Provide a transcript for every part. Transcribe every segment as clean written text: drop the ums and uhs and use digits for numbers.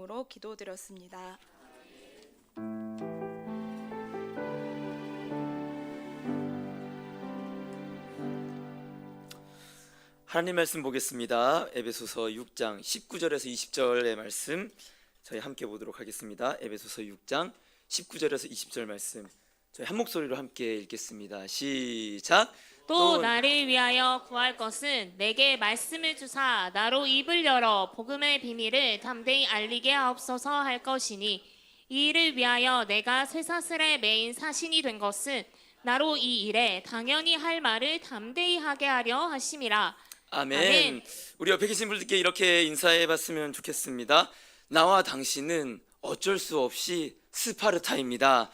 이름으로 기도드렸습니다. 하나님 말씀 보겠습니다. 에베소서 6장 19절에서 20절의 말씀 저희 함께 보도록 하겠습니다. 에베소서 6장 19절에서 20절 말씀 저희 한 목소리로 함께 읽겠습니다. 시작. 또 나를 위하여 구할 것은 내게 말씀을 주사 나로 입을 열어 복음의 비밀을 담대히 알리게 하옵소서 할 것이니 이 일을 위하여 내가 쇠사슬에 매인 사신이 된 것은 나로 이 일에 당연히 할 말을 담대히 하게 하려 하심이라. 아멘. 아멘. 우리 옆에 계신 분들께 이렇게 인사해 봤으면 좋겠습니다. 나와 당신은 어쩔 수 없이 스파르타입니다.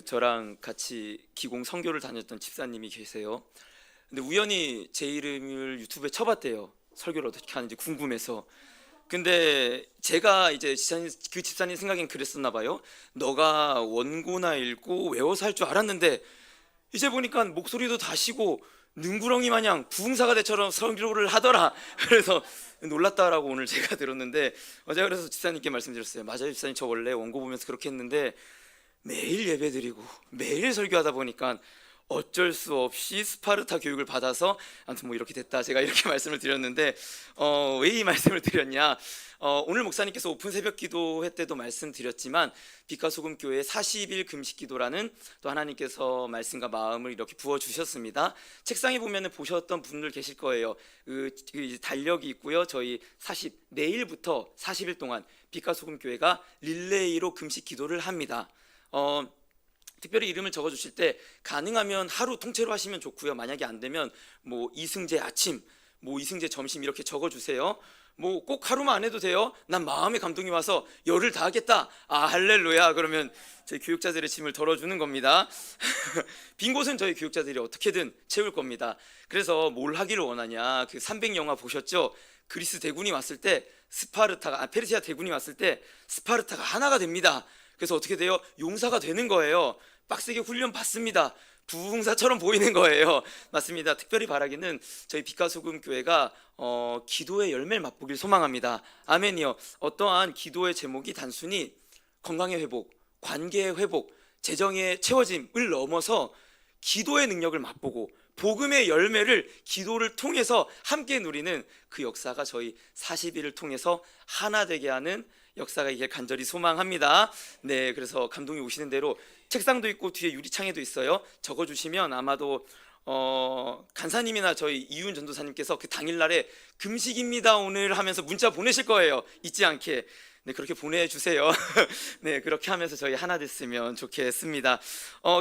저랑 같이 기공 선교를 다녔던 집사님이 계세요. 근데 우연히 제 이름을 유튜브에 쳐봤대요. 설교를 어떻게 하는지 궁금해서. 근데 제가 이제 그 집사님 생각엔 그랬었나 봐요. 너가 원고나 읽고 외워서 할 줄 알았는데 이제 보니까 목소리도 다시고 능구렁이 마냥 부흥사가 대처럼 설교를 하더라. 그래서 놀랐다라고 오늘 제가 들었는데 제가 그래서 집사님께 말씀드렸어요. 맞아요 집사님, 저 원래 원고 보면서 그렇게 했는데 매일 예배드리고 매일 설교하다 보니까 어쩔 수 없이 스파르타 교육을 받아서 아무튼 뭐 이렇게 됐다. 제가 이렇게 말씀을 드렸는데 왜 이 말씀을 드렸냐, 오늘 목사님께서 오픈 새벽 기도회 때도 말씀드렸지만 빛과 소금 교회 40일 금식 기도라는 또 하나님께서 말씀과 마음을 이렇게 부어주셨습니다. 책상에 보면 보셨던 분들 계실 거예요. 그 달력이 있고요. 저희 내일부터 40일 동안 빛과 소금 교회가 릴레이로 금식 기도를 합니다. 특별히 이름을 적어주실 때 가능하면 하루 통째로 하시면 좋고요. 만약에 안 되면 뭐 이승재 아침, 뭐 이승재 점심 이렇게 적어주세요. 뭐 꼭 하루만 안 해도 돼요. 난 마음의 감동이 와서 열을 다하겠다. 할렐루야. 그러면 저희 교육자들의 짐을 덜어주는 겁니다. 빈 곳은 저희 교육자들이 어떻게든 채울 겁니다. 그래서 뭘 하기를 원하냐, 그 300영화 보셨죠? 그리스 대군이 왔을 때 페르시아 대군이 왔을 때 스파르타가 하나가 됩니다. 그래서 어떻게 돼요? 용사가 되는 거예요. 빡세게 훈련 받습니다. 부흥사처럼 보이는 거예요. 맞습니다. 특별히 바라기는 저희 빛과 소금 교회가 기도의 열매를 맛보길 소망합니다. 아멘이요. 어떠한 기도의 제목이 단순히 건강의 회복, 관계의 회복, 재정의 채워짐을 넘어서 기도의 능력을 맛보고 복음의 열매를 기도를 통해서 함께 누리는 그 역사가 저희 40일을 통해서 하나 되게 하는 역사가 이게 간절히 소망합니다. 네, 그래서 감동이 오시는 대로 책상도 있고 뒤에 유리창에도 있어요. 적어주시면 아마도 간사님이나 저희 이윤 전도사님께서 그 당일날에 금식입니다 오늘 하면서 문자 보내실 거예요. 잊지 않게. 네, 그렇게 보내주세요. 네, 그렇게 하면서 저희 하나 됐으면 좋겠습니다.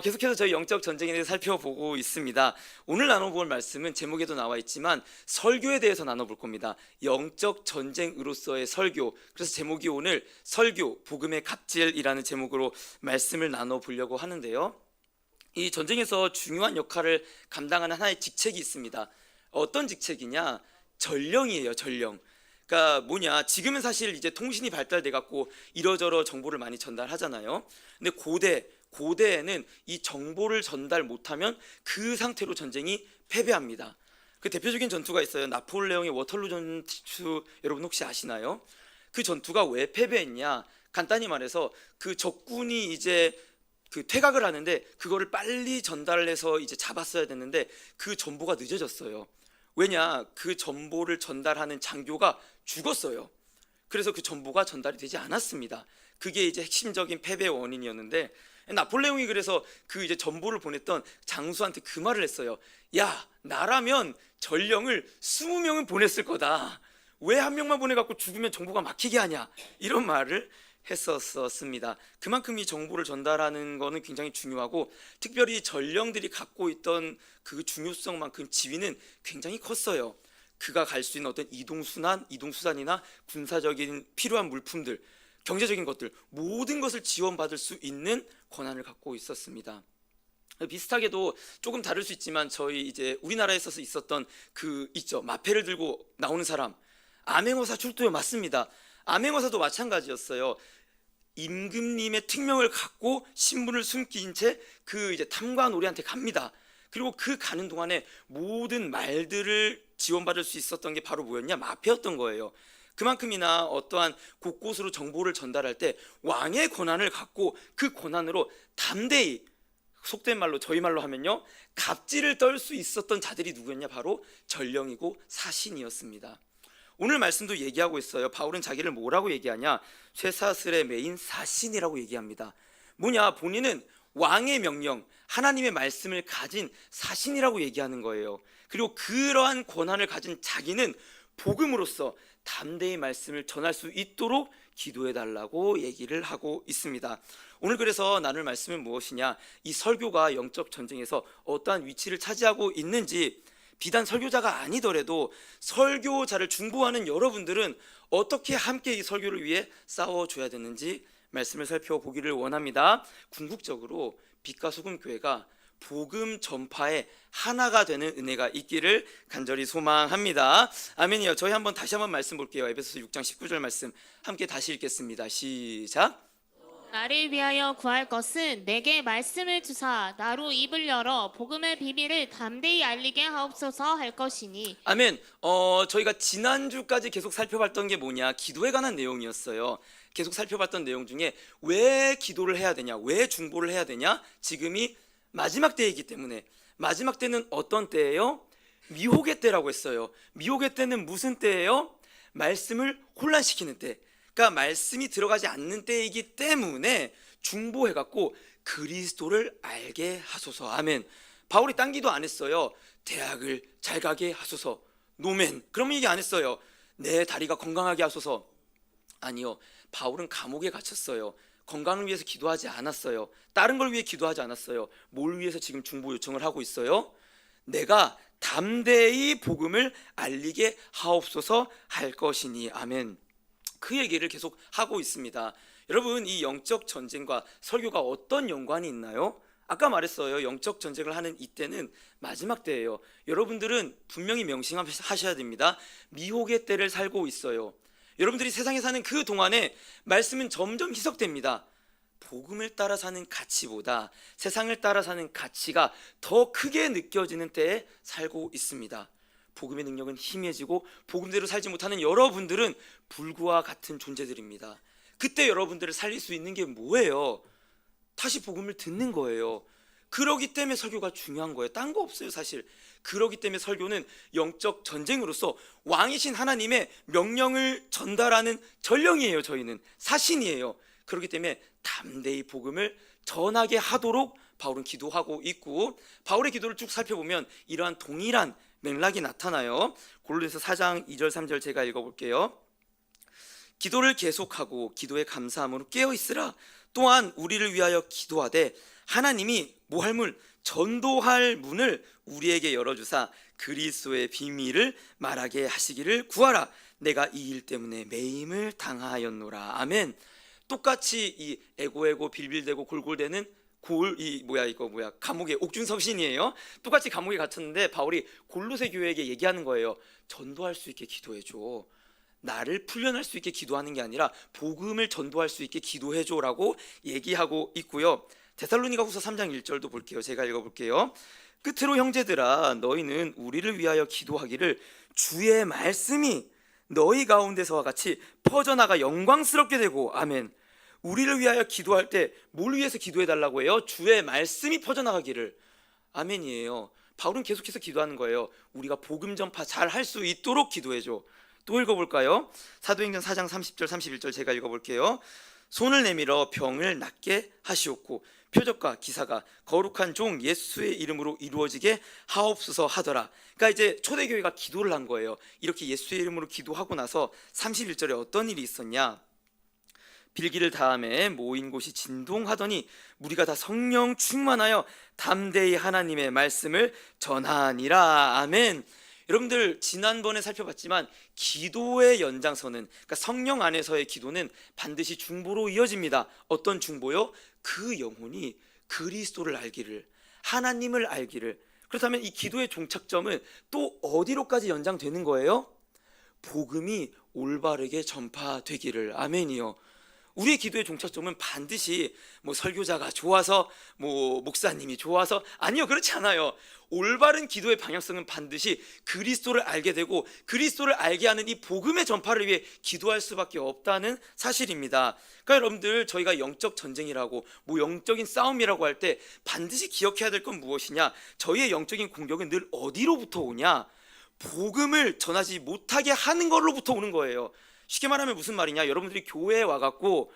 계속해서 저희 영적 전쟁에 대해서 살펴보고 있습니다. 오늘 나눠볼 말씀은 제목에도 나와 있지만 설교에 대해서 나눠볼 겁니다. 영적 전쟁으로서의 설교. 그래서 제목이 오늘 설교, 복음의 갑질이라는 제목으로 말씀을 나눠보려고 하는데요. 이 전쟁에서 중요한 역할을 감당하는 하나의 직책이 있습니다. 어떤 직책이냐? 전령이에요. 전령. 그러니까 뭐냐, 지금은 사실 이제 통신이 발달돼 갖고 이러저러 정보를 많이 전달하잖아요. 근데 고대에는 이 정보를 전달 못하면 그 상태로 전쟁이 패배합니다. 그 대표적인 전투가 있어요. 나폴레옹의 워털루 전투, 여러분 혹시 아시나요? 그 전투가 왜 패배했냐? 간단히 말해서 그 적군이 이제 그 퇴각을 하는데 그거를 빨리 전달해서 이제 잡았어야 됐는데 그 정보가 늦어졌어요. 왜냐, 그 정보를 전달하는 장교가 죽었어요. 그래서 그 정보가 전달이 되지 않았습니다. 그게 이제 핵심적인 패배의 원인이었는데 나폴레옹이 그래서 그 이제 정보를 보냈던 장수한테 그 말을 했어요. 야, 나라면 전령을 20명은 보냈을 거다. 왜 한 명만 보내갖고 죽으면 정보가 막히게 하냐, 이런 말을 했었습니다. 그만큼 이 정보를 전달하는 거는 굉장히 중요하고 특별히 전령들이 갖고 있던 그 중요성만큼 지위는 굉장히 컸어요. 그가 갈 수 있는 어떤 이동수단이나 군사적인 필요한 물품들, 경제적인 것들, 모든 것을 지원받을 수 있는 권한을 갖고 있었습니다. 비슷하게도 조금 다를 수 있지만 저희 이제 우리나라에 있었던 그 있죠, 마패를 들고 나오는 사람, 암행어사 출두요. 맞습니다. 암행어사도 마찬가지였어요. 임금님의 특명을 갖고 신분을 숨긴 채 그 이제 탐관오리한테 갑니다. 그리고 그 가는 동안에 모든 말들을 지원받을 수 있었던 게 바로 뭐였냐? 마패였던 거예요. 그만큼이나 어떠한 곳곳으로 정보를 전달할 때 왕의 권한을 갖고 그 권한으로 담대히, 속된 말로 저희 말로 하면요, 갑질을 떨 수 있었던 자들이 누구였냐? 바로 전령이고 사신이었습니다. 오늘 말씀도 얘기하고 있어요. 바울은 자기를 뭐라고 얘기하냐? 쇠사슬의 메인 사신이라고 얘기합니다. 뭐냐? 본인은 왕의 명령, 하나님의 말씀을 가진 사신이라고 얘기하는 거예요. 그리고 그러한 권한을 가진 자기는 복음으로써 담대히 말씀을 전할 수 있도록 기도해달라고 얘기를 하고 있습니다. 오늘 그래서 나눌 말씀은 무엇이냐? 이 설교가 영적 전쟁에서 어떠한 위치를 차지하고 있는지, 비단 설교자가 아니더라도 설교자를 중보하는 여러분들은 어떻게 함께 이 설교를 위해 싸워줘야 되는지 말씀을 살펴보기를 원합니다. 궁극적으로 빛과 소금 교회가 복음 전파에 하나가 되는 은혜가 있기를 간절히 소망합니다. 아멘이요. 저희 다시 한번 말씀 볼게요. 에베소서 6장 19절 말씀 함께 다시 읽겠습니다. 시작. 나를 위하여 구할 것은 내게 말씀을 주사 나로 입을 열어 복음의 비밀을 담대히 알리게 하옵소서 할 것이니. 아멘. 저희가 지난주까지 계속 살펴봤던 게 뭐냐? 기도에 관한 내용이었어요. 계속 살펴봤던 내용 중에 왜 기도를 해야 되냐? 왜 중보를 해야 되냐? 지금이 마지막 때이기 때문에. 마지막 때는 어떤 때예요? 미혹의 때라고 했어요. 미혹의 때는 무슨 때예요? 말씀을 혼란시키는 때. 그러니까 말씀이 들어가지 않는 때이기 때문에 중보해갖고 그리스도를 알게 하소서. 아멘. 바울이 딴 기도 안 했어요. 대학을 잘 가게 하소서. 노멘. 그런 얘기 안 했어요. 내 다리가 건강하게 하소서. 아니요. 바울은 감옥에 갇혔어요. 건강을 위해서 기도하지 않았어요. 다른 걸 위해 기도하지 않았어요. 뭘 위해서 지금 중보 요청을 하고 있어요? 내가 담대히 복음을 알리게 하옵소서 할 것이니. 아멘. 그 얘기를 계속 하고 있습니다. 여러분, 이 영적 전쟁과 설교가 어떤 연관이 있나요? 아까 말했어요. 영적 전쟁을 하는 이때는 마지막 때예요. 여러분들은 분명히 명심하셔야 됩니다. 미혹의 때를 살고 있어요. 여러분들이 세상에 사는 그 동안에 말씀은 점점 희석됩니다. 복음을 따라 사는 가치보다 세상을 따라 사는 가치가 더 크게 느껴지는 때에 살고 있습니다. 복음의 능력은 희미해지고 복음대로 살지 못하는 여러분들은 불구와 같은 존재들입니다. 그때 여러분들을 살릴 수 있는 게 뭐예요? 다시 복음을 듣는 거예요. 그러기 때문에 설교가 중요한 거예요. 딴 거 없어요, 사실. 그러기 때문에 설교는 영적 전쟁으로서 왕이신 하나님의 명령을 전달하는 전령이에요. 저희는 사신이에요. 그렇기 때문에 담대히 복음을 전하게 하도록 바울은 기도하고 있고, 바울의 기도를 쭉 살펴보면 이러한 동일한 맥락이 나타나요. 골로새서 4장 2절 3절 제가 읽어볼게요. 기도를 계속하고 기도에 감사함으로 깨어있으라. 또한 우리를 위하여 기도하되 하나님이 모할물 전도할 문을 우리에게 열어주사 그리스도의 비밀을 말하게 하시기를 구하라. 내가 이 일 때문에 매임을 당하였노라. 아멘. 똑같이 이 에고에고 빌빌대고 골골대는 감옥에 옥중서신이에요. 똑같이 감옥에 갇혔는데 바울이 골로새 교회에게 얘기하는 거예요. 전도할 수 있게 기도해줘. 나를 풀려날 수 있게 기도하는 게 아니라 복음을 전도할 수 있게 기도해줘라고 얘기하고 있고요. 데살로니가후서 3장 1절도 볼게요. 제가 읽어볼게요. 끝으로 형제들아, 너희는 우리를 위하여 기도하기를 주의 말씀이 너희 가운데서와 같이 퍼져나가 영광스럽게 되고. 아멘. 우리를 위하여 기도할 때 뭘 위해서 기도해달라고 해요? 주의 말씀이 퍼져나가기를. 아멘이에요. 바울은 계속해서 기도하는 거예요. 우리가 복음 전파 잘 할 수 있도록 기도해줘. 또 읽어볼까요? 사도행전 4장 30절 31절 제가 읽어볼게요. 손을 내밀어 병을 낫게 하시옵고 표적과 기사가 거룩한 종 예수의 이름으로 이루어지게 하옵소서 하더라. 그러니까 이제 초대교회가 기도를 한 거예요. 이렇게 예수의 이름으로 기도하고 나서 31절에 어떤 일이 있었냐? 빌기를 다음에 모인 곳이 진동하더니 무리가 다 성령 충만하여 담대히 하나님의 말씀을 전하니라. 아멘. 여러분들 지난번에 살펴봤지만 기도의 연장선은, 그러니까 성령 안에서의 기도는 반드시 중보로 이어집니다. 어떤 중보요? 그 영혼이 그리스도를 알기를, 하나님을 알기를. 그렇다면 이 기도의 종착점은 또 어디로까지 연장되는 거예요? 복음이 올바르게 전파되기를. 아멘이요. 우리의 기도의 종착점은 반드시 뭐 설교자가 좋아서 뭐 목사님이 좋아서, 아니요, 그렇지 않아요. 올바른 기도의 방향성은 반드시 그리스도를 알게 되고 그리스도를 알게 하는 이 복음의 전파를 위해 기도할 수밖에 없다는 사실입니다. 그러니까 여러분들, 저희가 영적 전쟁이라고 뭐 영적인 싸움이라고 할 때 반드시 기억해야 될 건 무엇이냐? 저희의 영적인 공격은 늘 어디로부터 오냐? 복음을 전하지 못하게 하는 걸로부터 오는 거예요. 쉽게 말하면 무슨 말이냐? 여러분들이 교회에 와갖고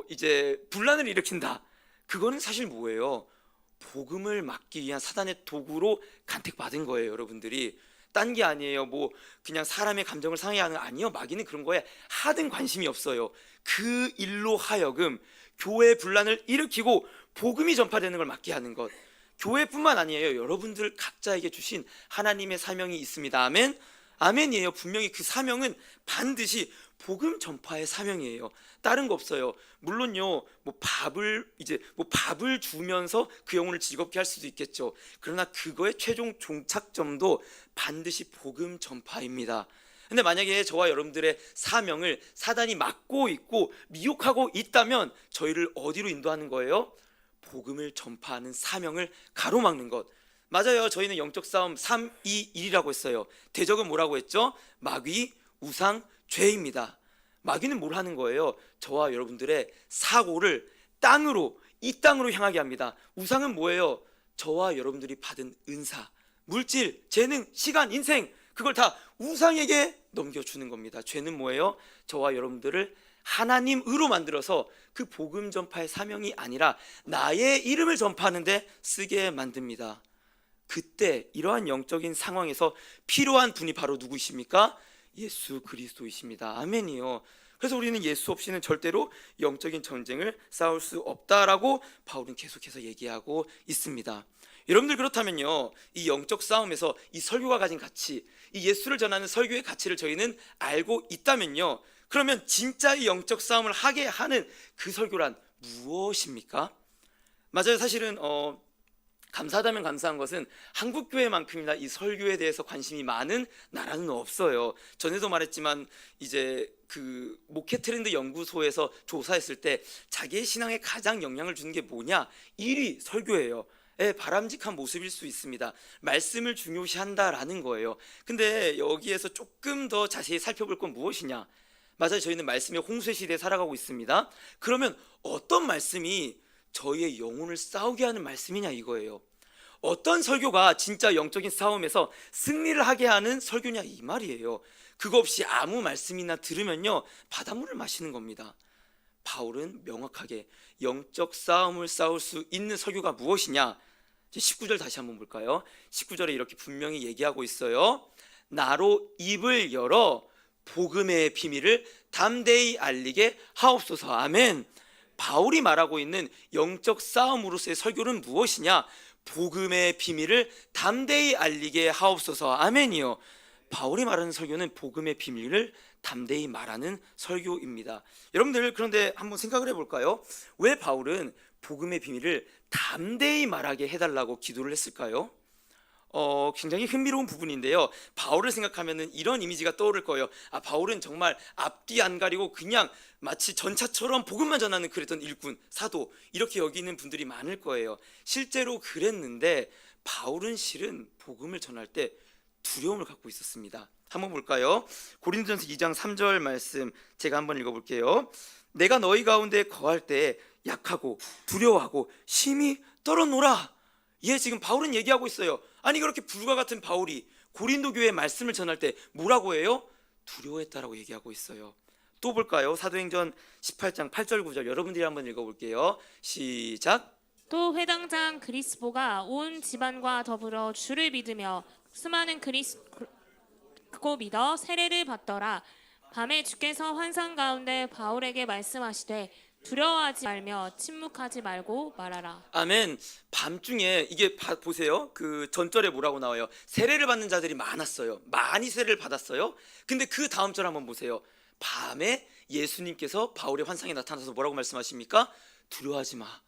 이제 분란을 일으킨다. 그거는 사실 뭐예요? 복음을 막기 위한 사단의 도구로 간택받은 거예요, 여러분들이. 딴 게 아니에요. 뭐 그냥 사람의 감정을 상해하는, 아니요. 마귀는 그런 거에 하등 관심이 없어요. 그 일로 하여금 교회 분란을 일으키고 복음이 전파되는 걸 막게 하는 것. 교회뿐만 아니에요. 여러분들 각자에게 주신 하나님의 사명이 있습니다. 아멘. 아멘이에요. 분명히 그 사명은 반드시 복음 전파의 사명이에요. 다른 거 없어요. 물론요, 뭐 밥을 주면서 그 영혼을 즐겁게 할 수도 있겠죠. 그러나 그거의 최종 종착점도 반드시 복음 전파입니다. 근데 만약에 저와 여러분들의 사명을 사단이 막고 있고 미혹하고 있다면 저희를 어디로 인도하는 거예요? 복음을 전파하는 사명을 가로막는 것. 맞아요. 저희는 영적 싸움 3-2-1이라고 했어요. 대적은 뭐라고 했죠? 마귀, 우상, 죄입니다. 마귀는 뭘 하는 거예요? 저와 여러분들의 사고를 이 땅으로 향하게 합니다. 우상은 뭐예요? 저와 여러분들이 받은 은사, 물질, 재능, 시간, 인생, 그걸 다 우상에게 넘겨주는 겁니다. 죄는 뭐예요? 저와 여러분들을 하나님으로 만들어서 그 복음 전파의 사명이 아니라 나의 이름을 전파하는데 쓰게 만듭니다. 그때 이러한 영적인 상황에서 필요한 분이 바로 누구이십니까? 예수 그리스도이십니다. 아멘이요. 그래서 우리는 예수 없이는 절대로 영적인 전쟁을 싸울 수 없다라고 바울은 계속해서 얘기하고 있습니다. 여러분들, 그렇다면요, 이 영적 싸움에서 이 설교가 가진 가치, 이 예수를 전하는 설교의 가치를 저희는 알고 있다면요, 그러면 진짜 이 영적 싸움을 하게 하는 그 설교란 무엇입니까? 맞아요. 사실은 감사하다면 감사한 것은 한국 교회만큼이나 이 설교에 대해서 관심이 많은 나라는 없어요. 전에도 말했지만 이제 그 목회 트렌드 연구소에서 조사했을 때 자기의 신앙에 가장 영향을 주는 게 뭐냐? 1위 설교예요. 바람직한 모습일 수 있습니다. 말씀을 중요시한다라는 거예요. 근데 여기에서 조금 더 자세히 살펴볼 건 무엇이냐? 맞아요. 저희는 말씀의 홍수의 시대에 살아가고 있습니다. 그러면 어떤 말씀이 저희의 영혼을 싸우게 하는 말씀이냐 이거예요. 어떤 설교가 진짜 영적인 싸움에서 승리를 하게 하는 설교냐 이 말이에요. 그거 없이 아무 말씀이나 들으면요, 바닷물을 마시는 겁니다. 바울은 명확하게 영적 싸움을 싸울 수 있는 설교가 무엇이냐? 19절 다시 한번 볼까요? 19절에 이렇게 분명히 얘기하고 있어요. 나로 입을 열어 복음의 비밀을 담대히 알리게 하옵소서. 아멘. 바울이 말하고 있는 영적 싸움으로서의 설교는 무엇이냐? 복음의 비밀을 담대히 알리게 하옵소서. 아멘이요. 바울이 말하는 설교는 복음의 비밀을 담대히 말하는 설교입니다. 여러분들, 그런데 한번 생각을 해볼까요? 왜 바울은 복음의 비밀을 담대히 말하게 해달라고 기도를 했을까요? 굉장히 흥미로운 부분인데요. 바울을 생각하면 이런 이미지가 떠오를 거예요. 바울은 정말 앞뒤 안 가리고 그냥 마치 전차처럼 복음만 전하는 그랬던 일꾼, 사도, 이렇게 여기는 분들이 많을 거예요. 실제로 그랬는데 바울은 실은 복음을 전할 때 두려움을 갖고 있었습니다. 한번 볼까요? 고린도전서 2장 3절 말씀 제가 한번 읽어볼게요. 내가 너희 가운데 거할 때 약하고 두려워하고 심히 떨어노라. 지금 바울은 얘기하고 있어요. 아니, 그렇게 불과 같은 바울이 고린도 교회에 말씀을 전할 때 뭐라고 해요? 두려워했다라고 얘기하고 있어요. 또 볼까요? 사도행전 18장 8절 9절 여러분들이 한번 읽어볼게요. 시작. 또 회당장 그리스보가 온 집안과 더불어 주를 믿으며 수많은 그리스도 믿어 세례를 받더라. 밤에 주께서 환상 가운데 바울에게 말씀하시되 두려워하지 말며 침묵하지 말고 말하라. 아멘. 밤중에 이게 보세요. 그 전절에 뭐라고 나와요? 세례를 받는 자들이 많았어요. 많이 세례를 받았어요. 근데 그 다음 절 한번 보세요. 밤에 예수님께서 바울의 환상에 나타나서 뭐라고 말씀하십니까? 두려워하지 마.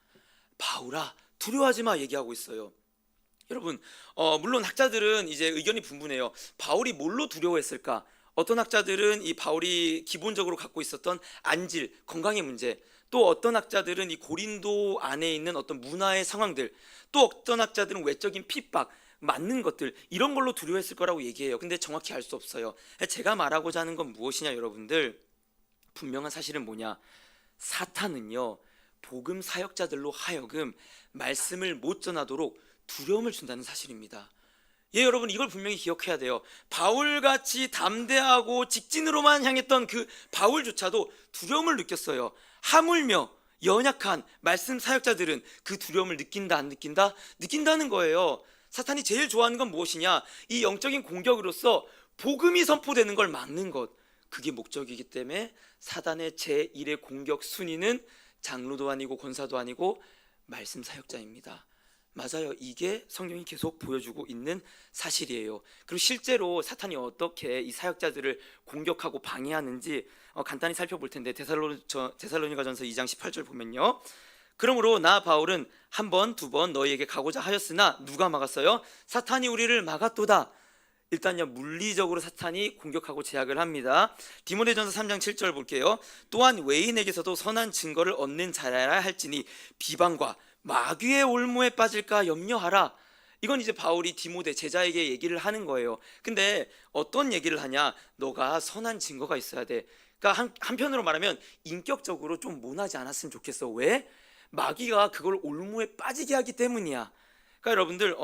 바울아, 두려워하지 마 얘기하고 있어요. 여러분, 물론 학자들은 이제 의견이 분분해요. 바울이 뭘로 두려워했을까? 어떤 학자들은 이 바울이 기본적으로 갖고 있었던 안질, 건강의 문제, 또 어떤 학자들은 이 고린도 안에 있는 어떤 문화의 상황들, 또 어떤 학자들은 외적인 핍박, 맞는 것들, 이런 걸로 두려워했을 거라고 얘기해요. 근데 정확히 알 수 없어요. 제가 말하고자 하는 건 무엇이냐, 여러분들, 분명한 사실은 뭐냐, 사탄은요 복음 사역자들로 하여금 말씀을 못 전하도록 두려움을 준다는 사실입니다. 예, 여러분, 이걸 분명히 기억해야 돼요. 바울같이 담대하고 직진으로만 향했던 그 바울조차도 두려움을 느꼈어요. 하물며 연약한 말씀 사역자들은 그 두려움을 느낀다 안 느낀다? 느낀다는 거예요. 사탄이 제일 좋아하는 건 무엇이냐? 이 영적인 공격으로서 복음이 선포되는 걸 막는 것, 그게 목적이기 때문에 사단의 제1의 공격 순위는 장로도 아니고 권사도 아니고 말씀 사역자입니다. 맞아요. 이게 성경이 계속 보여주고 있는 사실이에요. 그리고 실제로 사탄이 어떻게 이 사역자들을 공격하고 방해하는지 간단히 살펴볼 텐데, 데살로니가전서 2장 18절 보면요, 그러므로 나 바울은 한 번, 두 번 너희에게 가고자 하였으나 누가 막았어요? 사탄이 우리를 막았도다. 일단요, 물리적으로 사탄이 공격하고 제약을 합니다. 디모데전서 3장 7절 볼게요. 또한 외인에게서도 선한 증거를 얻는 자라 할지니 비방과 마귀의 올무에 빠질까 염려하라. 이건 이제 바울이 디모데 제자에게 얘기를 하는 거예요. 근데 어떤 얘기를 하냐? 너가 선한 증거가 있어야 돼. 그러니까 한편으로 말하면 인격적으로 좀 모나지 않았으면 좋겠어. 왜? 마귀가 그걸 올무에 빠지게 하기 때문이야. 그러니까 여러분들,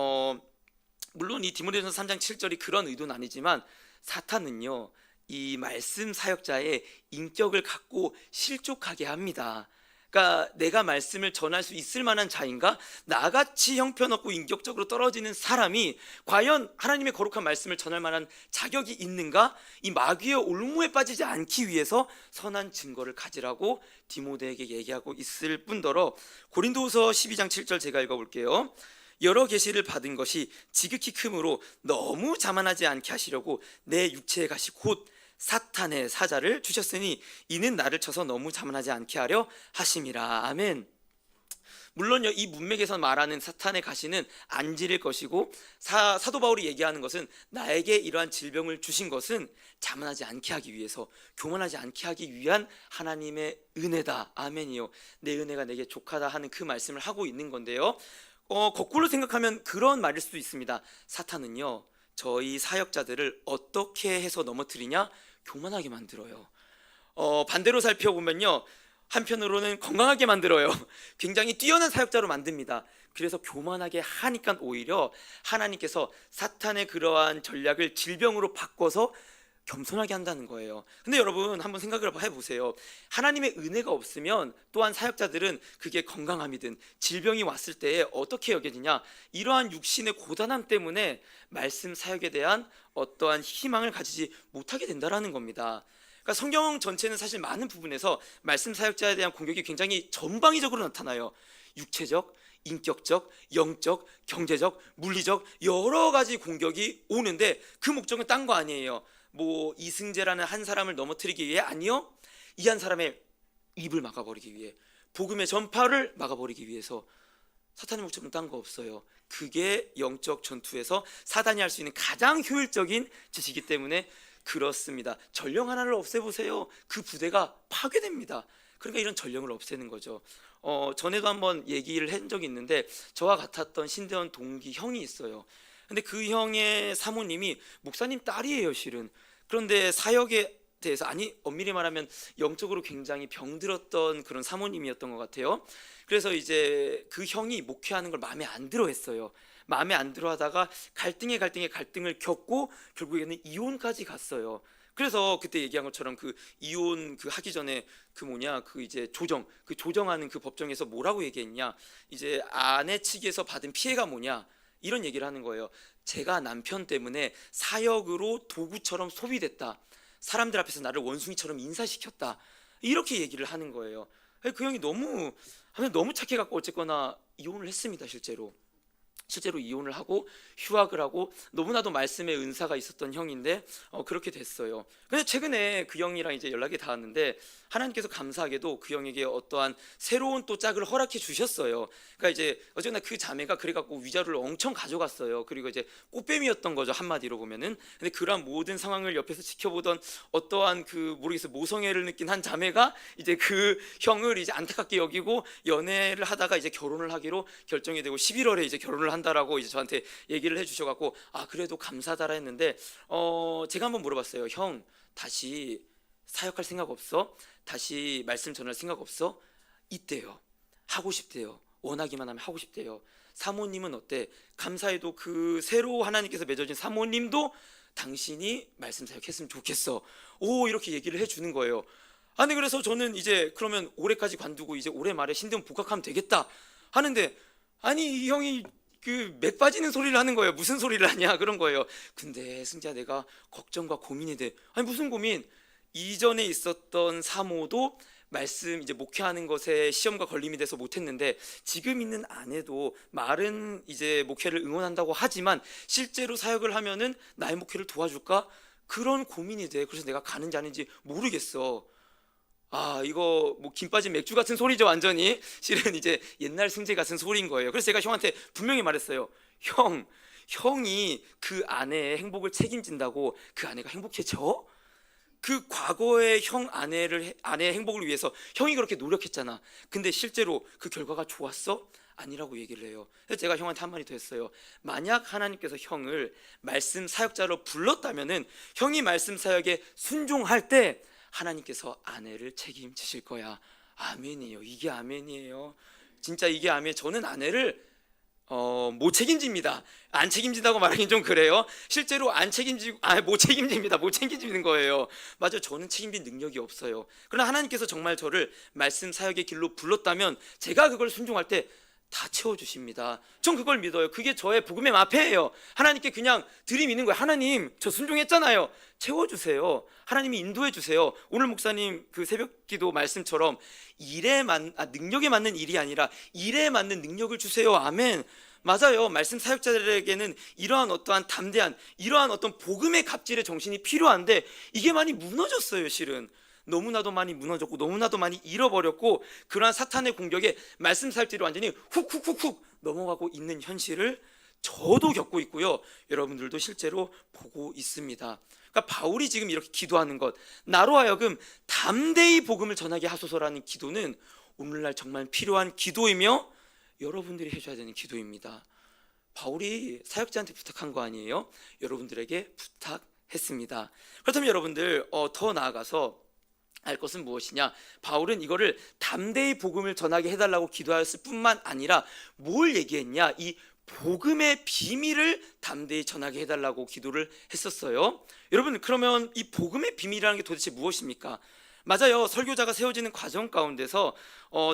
물론 이 디모데전서 3장 7절이 그런 의도는 아니지만 사탄은요 이 말씀 사역자의 인격을 갖고 실족하게 합니다. 그러니까 내가 말씀을 전할 수 있을 만한 자인가? 나같이 형편없고 인격적으로 떨어지는 사람이 과연 하나님의 거룩한 말씀을 전할 만한 자격이 있는가? 이 마귀의 올무에 빠지지 않기 위해서 선한 증거를 가지라고 디모데에게 얘기하고 있을 뿐더러, 고린도후서 12장 7절 제가 읽어볼게요. 여러 계시를 받은 것이 지극히 크므로 너무 자만하지 않게 하시려고 내 육체의 가시 곧 사탄의 사자를 주셨으니 이는 나를 쳐서 너무 자만하지 않게 하려 하심이라. 아멘. 물론요 이 문맥에서 말하는 사탄의 가시는 안질일 것이고, 사도 바울이 얘기하는 것은 나에게 이러한 질병을 주신 것은 자만하지 않게 하기 위해서, 교만하지 않게 하기 위한 하나님의 은혜다. 아멘이요. 내 은혜가 내게 족하다 하는 그 말씀을 하고 있는 건데요, 거꾸로 생각하면 그런 말일 수도 있습니다. 사탄은요 저희 사역자들을 어떻게 해서 넘어뜨리냐? 교만하게 만들어요. 반대로 살펴보면요, 한편으로는 건강하게 만들어요. 굉장히 뛰어난 사역자로 만듭니다. 그래서 교만하게 하니까 오히려 하나님께서 사탄의 그러한 전략을 질병으로 바꿔서 겸손하게 한다는 거예요. 근데 여러분 한번 생각을 해보세요. 하나님의 은혜가 없으면 또한 사역자들은 그게 건강함이든 질병이 왔을 때 어떻게 여겨지냐? 이러한 육신의 고단함 때문에 말씀 사역에 대한 어떠한 희망을 가지지 못하게 된다는 겁니다. 그러니까 성경 전체는 사실 많은 부분에서 말씀 사역자에 대한 공격이 굉장히 전방위적으로 나타나요. 육체적, 인격적, 영적, 경제적, 물리적 여러 가지 공격이 오는데 그 목적은 딴 거 아니에요. 뭐 이승재라는 한 사람을 넘어뜨리기 위해? 아니요. 이 한 사람의 입을 막아버리기 위해, 복음의 전파를 막아버리기 위해서. 사탄의 목적은 딴 거 없어요. 그게 영적 전투에서 사단이 할 수 있는 가장 효율적인 짓이기 때문에 그렇습니다. 전령 하나를 없애보세요. 그 부대가 파괴됩니다. 그러니까 이런 전령을 없애는 거죠. 전에도 한번 얘기를 한 적이 있는데, 저와 같았던 신대원 동기 형이 있어요. 근데 그 형의 사모님이 목사님 딸이에요, 실은. 그런데 사역에 대해서, 아니 엄밀히 말하면 영적으로 굉장히 병들었던 그런 사모님이었던 것 같아요. 그래서 이제 그 형이 목회하는 걸 마음에 안 들어 했어요. 마음에 안 들어 하다가 갈등을 겪고 결국에는 이혼까지 갔어요. 그래서 그때 얘기한 것처럼 그 이혼 하기 전에 이제 조정하는 그 법정에서 뭐라고 얘기했냐? 이제 아내 측에서 받은 피해가 뭐냐? 이런 얘기를 하는 거예요. 제가 남편 때문에 사역으로 도구처럼 소비됐다. 사람들 앞에서 나를 원숭이처럼 인사시켰다. 이렇게 얘기를 하는 거예요. 그 형이 너무 착해갖고 어쨌거나 이혼을 했습니다, 실제로. 실제로 이혼을 하고 휴학을 하고 너무나도 말씀의 은사가 있었던 형인데 그렇게 됐어요. 근데 최근에 그 형이랑 이제 연락이 닿았는데 하나님께서 감사하게도 그 형에게 어떠한 새로운 또 짝을 허락해 주셨어요. 그러니까 이제 어쨌거나 그 자매가 그래갖고 위자료를 엄청 가져갔어요. 그리고 이제 꽃뱀이었던 거죠, 한마디로 보면은. 근데 그러한 모든 상황을 옆에서 지켜보던 어떠한 그 모르겠어요, 모성애를 느낀 한 자매가 이제 그 형을 이제 안타깝게 여기고 연애를 하다가 이제 결혼을 하기로 결정이 되고 11월에 이제 결혼을 한다라고 이제 저한테 얘기를 해주셔갖고 그래도 감사하다라 했는데 제가 한번 물어봤어요. 형, 다시 사역할 생각 없어? 다시 말씀 전할 생각 없어? 있대요. 하고 싶대요. 원하기만 하면 하고 싶대요. 사모님은 어때? 감사해도 그 새로 하나님께서 맺어진 사모님도 당신이 말씀 사역했으면 좋겠어. 이렇게 얘기를 해주는 거예요. 아니 그래서 저는 이제 그러면 올해까지 관두고 이제 올해 말에 신대원 복학하면 되겠다 하는데, 아니 이 형이 그 맥 빠지는 소리를 하는 거예요. 무슨 소리를 하냐 그런 거예요. 근데 승재야, 내가 걱정과 고민이 돼. 아니 무슨 고민? 이전에 있었던 사모도 말씀 이제 목회하는 것에 시험과 걸림이 돼서 못했는데, 지금 있는 아내도 말은 이제 목회를 응원한다고 하지만 실제로 사역을 하면은 나의 목회를 도와줄까? 그런 고민이 돼. 그래서 내가 가는지 아닌지 모르겠어. 이거 뭐 김 빠진 맥주 같은 소리죠, 완전히. 실은 이제 옛날 승재 같은 소리인 거예요. 그래서 제가 형한테 분명히 말했어요. 형이 그 아내의 행복을 책임진다고 그 아내가 행복해져? 그 과거의 아내의 행복을 위해서 형이 그렇게 노력했잖아. 근데 실제로 그 결과가 좋았어? 아니라고 얘기를 해요. 그래서 제가 형한테 한마디 더 했어요. 만약 하나님께서 형을 말씀 사역자로 불렀다면은 형이 말씀 사역에 순종할 때 하나님께서 아내를 책임지실 거야. 아멘이에요. 이게 아멘이에요. 진짜 이게 아멘. 저는 아내를 못 책임집니다. 안 책임진다고 말하긴 좀 그래요. 실제로 못 책임집니다. 못 책임지는 거예요. 맞아요. 저는 책임질 능력이 없어요. 그러나 하나님께서 정말 저를 말씀 사역의 길로 불렀다면 제가 그걸 순종할 때 다 채워주십니다. 전 그걸 믿어요. 그게 저의 복음의 마패예요. 하나님께 그냥 들이미는 거예요. 하나님, 저 순종했잖아요. 채워주세요. 하나님이 인도해 주세요. 오늘 목사님 그 새벽기도 말씀처럼 능력에 맞는 일이 아니라 일에 맞는 능력을 주세요. 아멘. 맞아요. 말씀 사역자들에게는 이러한 어떠한 담대한, 이러한 어떤 복음의 갑질의 정신이 필요한데 이게 많이 무너졌어요. 실은 너무나도 많이 무너졌고 너무나도 많이 잃어버렸고, 그러한 사탄의 공격에 말씀 사역자들이 완전히 훅훅훅훅 넘어가고 있는 현실을 저도 겪고 있고요, 여러분들도 실제로 보고 있습니다. 그러니까 바울이 지금 이렇게 기도하는 것, 나로 하여금 담대히 복음을 전하게 하소서라는 기도는 오늘날 정말 필요한 기도이며 여러분들이 해줘야 되는 기도입니다. 바울이 사역자한테 부탁한 거 아니에요? 여러분들에게 부탁했습니다. 그렇다면 여러분들 더 나아가서 알 것은 무엇이냐? 바울은 이거를 담대히 복음을 전하게 해달라고 기도하였을 뿐만 아니라 뭘 얘기했냐? 이 복음의 비밀을 담대히 전하게 해달라고 기도를 했었어요. 여러분, 그러면 이 복음의 비밀이라는 게 도대체 무엇입니까? 맞아요. 설교자가 세워지는 과정 가운데서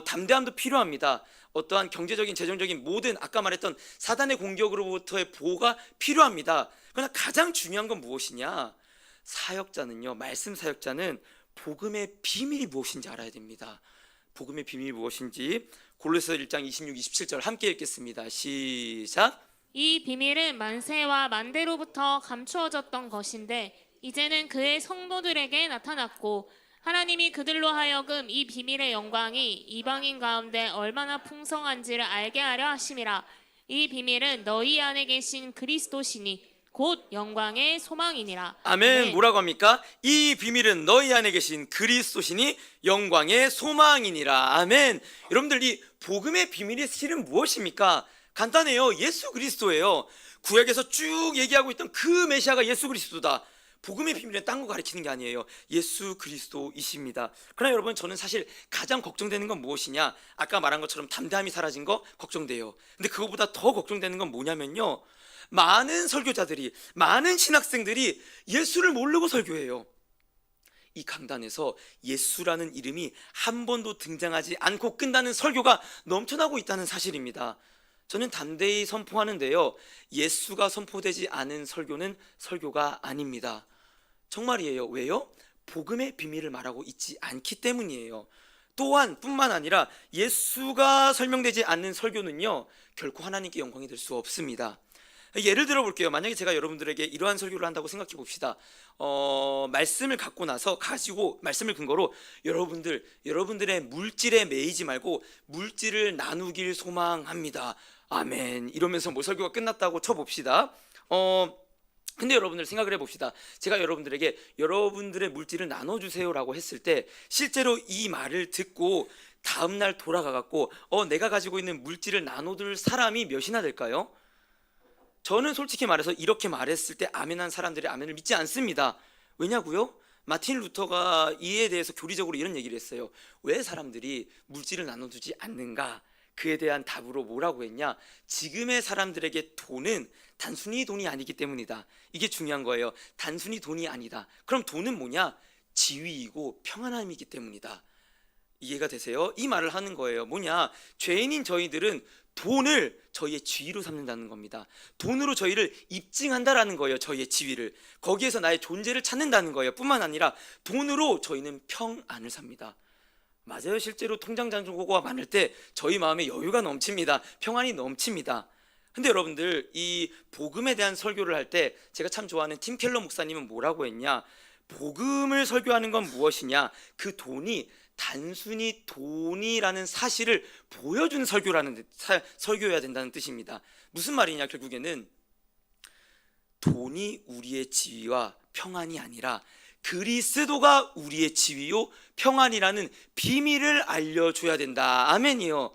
담대함도 필요합니다. 어떠한 경제적인, 재정적인 모든 아까 말했던 사단의 공격으로부터의 보호가 필요합니다. 그러나 가장 중요한 건 무엇이냐? 사역자는요, 말씀 사역자는 복음의 비밀이 무엇인지 알아야 됩니다. 복음의 비밀이 무엇인지 골로새서 1장 26, 27절 함께 읽겠습니다. 시작. 이 비밀은 만세와 만대로부터 감추어졌던 것인데 이제는 그의 성도들에게 나타났고 하나님이 그들로 하여금 이 비밀의 영광이 이방인 가운데 얼마나 풍성한지를 알게 하려 하심이라. 이 비밀은 너희 안에 계신 그리스도시니 곧 영광의 소망이니라. 아멘. 뭐라고 합니까? 이 비밀은 너희 안에 계신 그리스도시니 영광의 소망이니라. 아멘. 여러분들, 이 복음의 비밀이 실은 무엇입니까? 간단해요. 예수 그리스도예요. 구약에서 쭉 얘기하고 있던 그 메시아가 예수 그리스도다. 복음의 비밀은 딴 거 가르치는 게 아니에요. 예수 그리스도이십니다. 그러나 여러분, 저는 사실 가장 걱정되는 건 무엇이냐? 아까 말한 것처럼 담대함이 사라진 거 걱정돼요. 근데 그거보다 더 걱정되는 건 뭐냐면요, 많은 설교자들이, 많은 신학생들이 예수를 모르고 설교해요. 이 강단에서 예수라는 이름이 한 번도 등장하지 않고 끝나는 설교가 넘쳐나고 있다는 사실입니다. 저는 담대히 선포하는데요, 예수가 선포되지 않은 설교는 설교가 아닙니다. 정말이에요. 왜요? 복음의 비밀을 말하고 있지 않기 때문이에요. 또한 뿐만 아니라 예수가 설명되지 않는 설교는요 결코 하나님께 영광이 될 수 없습니다. 예를 들어 볼게요. 만약에 제가 여러분들에게 이러한 설교를 한다고 생각해 봅시다. 말씀을 갖고 나서 가지고 말씀을 근거로 여러분들의 물질에 매이지 말고 물질을 나누길 소망합니다. 아멘. 이러면서 뭐 설교가 끝났다고 쳐봅시다. 근데 여러분들 생각을 해봅시다. 제가 여러분들에게 여러분들의 물질을 나눠주세요라고 했을 때 실제로 이 말을 듣고 다음날 돌아가갖고 내가 가지고 있는 물질을 나눠줄 사람이 몇이나 될까요? 저는 솔직히 말해서 이렇게 말했을 때 아멘한 사람들의 아멘을 믿지 않습니다. 왜냐고요? 마틴 루터가 이에 대해서 교리적으로 이런 얘기를 했어요. 왜 사람들이 물질을 나눠주지 않는가? 그에 대한 답으로 뭐라고 했냐? 지금의 사람들에게 돈은 단순히 돈이 아니기 때문이다. 이게 중요한 거예요. 단순히 돈이 아니다. 그럼 돈은 뭐냐? 지위이고 평안함이기 때문이다. 이해가 되세요? 이 말을 하는 거예요. 뭐냐? 죄인인 저희들은 돈을 저희의 지위로 삼는다는 겁니다. 돈으로 저희를 입증한다라는 거예요. 저희의 지위를. 거기에서 나의 존재를 찾는다는 거예요. 뿐만 아니라 돈으로 저희는 평안을 삽니다. 맞아요. 실제로 통장 잔고가 많을 때 저희 마음에 여유가 넘칩니다. 평안이 넘칩니다. 근데 여러분들 이 복음에 대한 설교를 할 때 제가 참 좋아하는 팀 켈러 목사님은 뭐라고 했냐? 복음을 설교하는 건 무엇이냐? 그 돈이 단순히 돈이라는 사실을 보여주는 설교여야 된다는 뜻입니다. 무슨 말이냐? 결국에는 돈이 우리의 지위와 평안이 아니라 그리스도가 우리의 지위요 평안이라는 비밀을 알려줘야 된다. 아멘이요.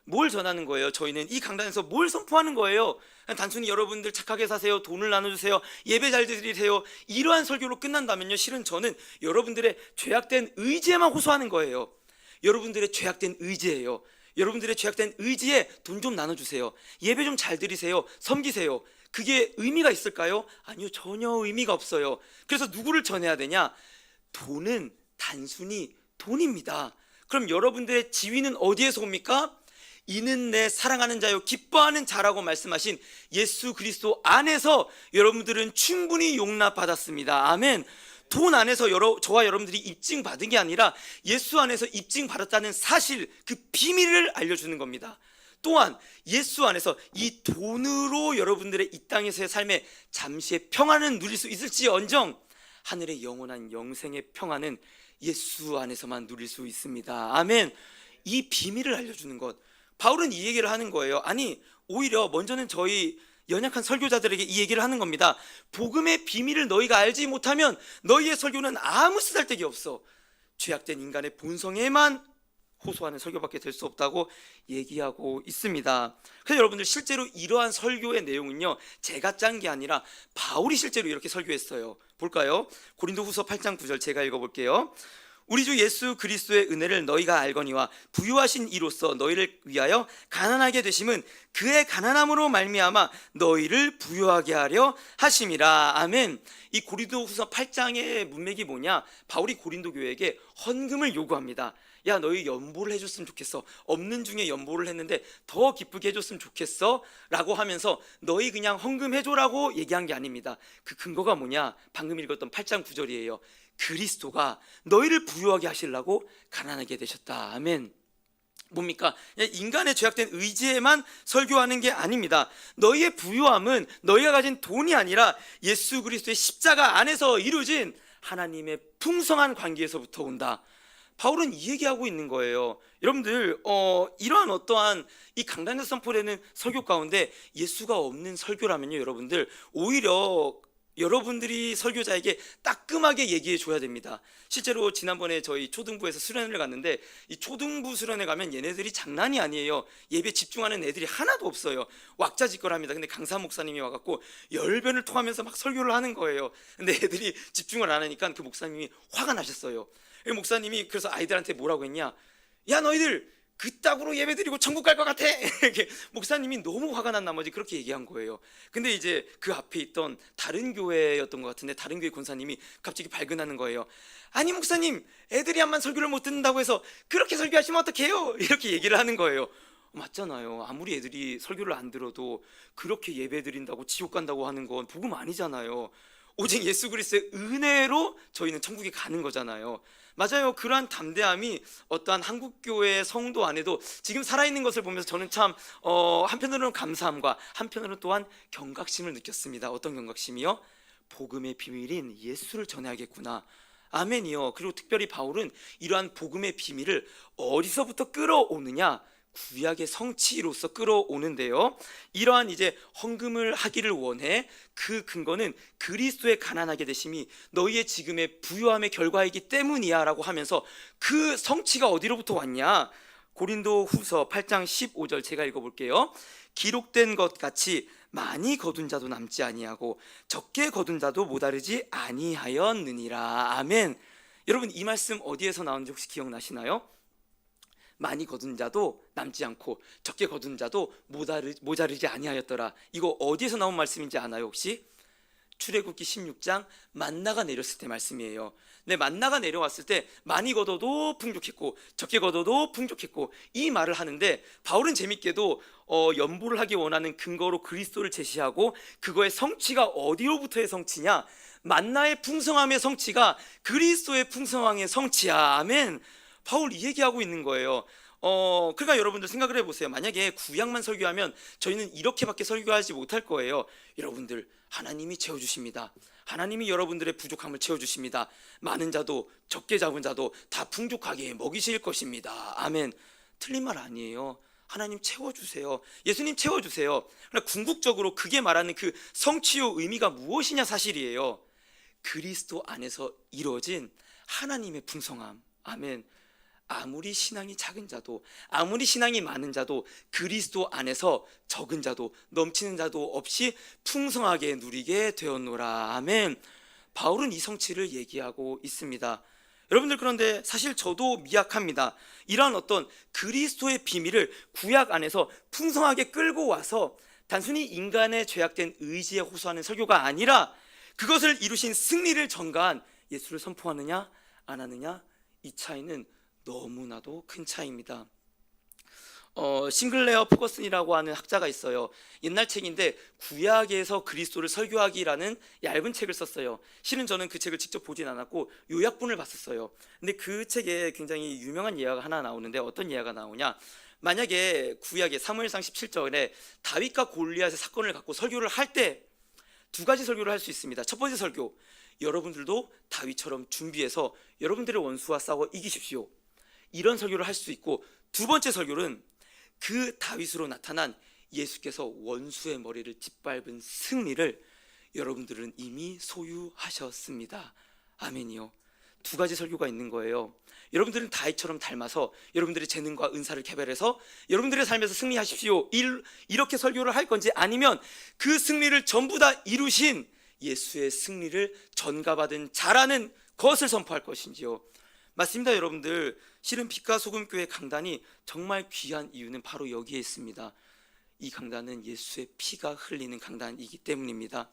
뭘 전하는 거예요? 저희는 이 강단에서 뭘 선포하는 거예요? 단순히 여러분들 착하게 사세요, 돈을 나눠주세요, 예배 잘 드리세요, 이러한 설교로 끝난다면요, 실은 저는 여러분들의 죄악된 의지에만 호소하는 거예요. 여러분들의 죄악된 의지예요. 여러분들의 죄악된 의지에 돈 좀 나눠주세요, 예배 좀 잘 드리세요, 섬기세요. 그게 의미가 있을까요? 아니요, 전혀 의미가 없어요. 그래서 누구를 전해야 되냐? 돈은 단순히 돈입니다. 그럼 여러분들의 지위는 어디에서 옵니까? 이는 내 사랑하는 자요 기뻐하는 자라고 말씀하신 예수 그리스도 안에서 여러분들은 충분히 용납받았습니다. 아멘. 돈 안에서 저와 여러분들이 입증받은 게 아니라 예수 안에서 입증받았다는 사실, 그 비밀을 알려주는 겁니다. 또한 예수 안에서 이 돈으로 여러분들의 이 땅에서의 삶에 잠시의 평안은 누릴 수 있을지언정 하늘의 영원한 영생의 평안은 예수 안에서만 누릴 수 있습니다. 아멘. 이 비밀을 알려주는 것, 바울은 이 얘기를 하는 거예요. 아니, 오히려 먼저는 저희 연약한 설교자들에게 이 얘기를 하는 겁니다. 복음의 비밀을 너희가 알지 못하면 너희의 설교는 아무 쓰잘데기 없어. 죄악된 인간의 본성에만 호소하는 설교밖에 될 수 없다고 얘기하고 있습니다. 그래서 여러분들 실제로 이러한 설교의 내용은요, 제가 짠 게 아니라 바울이 실제로 이렇게 설교했어요. 볼까요? 고린도후서 8장 9절 제가 읽어볼게요. 우리 주 예수 그리스도의 은혜를 너희가 알거니와 부유하신 이로써 너희를 위하여 가난하게 되심은 그의 가난함으로 말미암아 너희를 부유하게 하려 하심이라. 아멘. 이 고린도후서 8장의 문맥이 뭐냐? 바울이 고린도 교회에게 헌금을 요구합니다. 야, 너희 연보를 해줬으면 좋겠어. 없는 중에 연보를 했는데 더 기쁘게 해줬으면 좋겠어 라고 하면서 너희 그냥 헌금해줘라고 얘기한 게 아닙니다. 그 근거가 뭐냐? 방금 읽었던 8장 9절이에요. 그리스도가 너희를 부유하게 하시려고 가난하게 되셨다. 아멘. 뭡니까? 인간의 죄악된 의지에만 설교하는 게 아닙니다. 너희의 부유함은 너희가 가진 돈이 아니라 예수 그리스도의 십자가 안에서 이루어진 하나님의 풍성한 관계에서부터 온다. 바울은 이 얘기하고 있는 거예요. 여러분들 이러한 어떠한 이 강단에서 선포되는 설교 가운데 예수가 없는 설교라면요, 여러분들 오히려 여러분들이 설교자에게 따끔하게 얘기해 줘야 됩니다. 실제로 지난번에 저희 초등부에서 수련회를 갔는데 이 초등부 수련회 가면 얘네들이 장난이 아니에요. 예배 집중하는 애들이 하나도 없어요. 왁자지껄합니다. 근데 강사 목사님이 와갖고 열변을 토하면서 막 설교를 하는 거예요. 근데 애들이 집중을 안 하니까 그 목사님이 화가 나셨어요. 목사님이 그래서 아이들한테 뭐라고 했냐? 야, 너희들 그따구로 예배드리고 천국 갈 것 같아. 이렇게 목사님이 너무 화가 난 나머지 그렇게 얘기한 거예요. 근데 이제 그 앞에 있던 다른 교회였던 것 같은데 다른 교회 권사님이 갑자기 발끈하는 거예요. 아니 목사님, 애들이 한번 설교를 못 듣는다고 해서 그렇게 설교하시면 어떡해요? 이렇게 얘기를 하는 거예요. 맞잖아요. 아무리 애들이 설교를 안 들어도 그렇게 예배드린다고 지옥 간다고 하는 건 복음 아니잖아요. 오직 예수 그리스도의 은혜로 저희는 천국에 가는 거잖아요. 맞아요. 그러한 담대함이 어떠한 한국교회 성도 안에도 지금 살아있는 것을 보면서 저는 참 한편으로는 감사함과 한편으로는 또한 경각심을 느꼈습니다. 어떤 경각심이요? 복음의 비밀인 예수를 전해야겠구나. 아멘이요. 그리고 특별히 바울은 이러한 복음의 비밀을 어디서부터 끌어오느냐? 구약의 성취로서 끌어오는데요. 이러한 이제 헌금을 하기를 원해. 그 근거는 그리스도의 가난하게 되심이 너희의 지금의 부유함의 결과이기 때문이야 라고 하면서 그 성취가 어디로부터 왔냐? 고린도 후서 8장 15절 제가 읽어볼게요. 기록된 것 같이 많이 거둔 자도 남지 아니하고 적게 거둔 자도 모자르지 아니하였느니라. 아멘. 여러분, 이 말씀 어디에서 나오는지 혹시 기억나시나요? 많이 거둔 자도 남지 않고 적게 거둔 자도 모자르지 아니하였더라. 이거 어디에서 나온 말씀인지 아나요 혹시? 출애굽기 16장 만나가 내렸을 때 말씀이에요. 네, 만나가 내려왔을 때 많이 거둬도 풍족했고 적게 거둬도 풍족했고 이 말을 하는데, 바울은 재밌게도 연보를 하기 원하는 근거로 그리스도를 제시하고 그거의 성취가 어디로부터의 성취냐? 만나의 풍성함의 성취가 그리스도의 풍성함의 성취야. 아멘. 바울 이 얘기하고 있는 거예요. 그러니까 여러분들 생각을 해보세요. 만약에 구약만 설교하면 저희는 이렇게밖에 설교하지 못할 거예요. 여러분들, 하나님이 채워주십니다. 하나님이 여러분들의 부족함을 채워주십니다. 많은 자도 적게 잡은 자도 다 풍족하게 먹이실 것입니다. 아멘. 틀린 말 아니에요. 하나님 채워주세요. 예수님 채워주세요. 그러나 궁극적으로 그게 말하는 그 성취의 의미가 무엇이냐 사실이에요. 그리스도 안에서 이루어진 하나님의 풍성함. 아멘. 아무리 신앙이 작은 자도 아무리 신앙이 많은 자도 그리스도 안에서 적은 자도 넘치는 자도 없이 풍성하게 누리게 되었노라. 아멘. 바울은 이 성취를 얘기하고 있습니다. 여러분들, 그런데 사실 저도 미약합니다. 이러한 어떤 그리스도의 비밀을 구약 안에서 풍성하게 끌고 와서 단순히 인간의 죄악된 의지에 호소하는 설교가 아니라 그것을 이루신 승리를 전가한 예수를 선포하느냐 안 하느냐, 이 차이는 너무나도 큰 차이입니다. 싱글레어 퍼거슨이라고 하는 학자가 있어요. 옛날 책인데 구약에서 그리스도를 설교하기라는 얇은 책을 썼어요. 실은 저는 그 책을 직접 보진 않았고 요약본을 봤었어요. 근데 그 책에 굉장히 유명한 예화가 하나 나오는데, 어떤 예화가 나오냐? 만약에 구약의 사무엘상 17절에 다윗과 골리앗의 사건을 갖고 설교를 할 때 두 가지 설교를 할 수 있습니다. 첫 번째 설교, 여러분들도 다윗처럼 준비해서 여러분들의 원수와 싸워 이기십시오. 이런 설교를 할 수 있고, 두 번째 설교는 그 다윗으로 나타난 예수께서 원수의 머리를 짓밟은 승리를 여러분들은 이미 소유하셨습니다. 아멘이요. 두 가지 설교가 있는 거예요. 여러분들은 다윗처럼 닮아서 여러분들의 재능과 은사를 개발해서 여러분들의 삶에서 승리하십시오, 이렇게 설교를 할 건지, 아니면 그 승리를 전부 다 이루신 예수의 승리를 전가받은 자라는 것을 선포할 것인지요. 맞습니다. 여러분들, 실은 빛과 소금 교회 강단이 정말 귀한 이유는 바로 여기에 있습니다. 이 강단은 예수의 피가 흘리는 강단이기 때문입니다.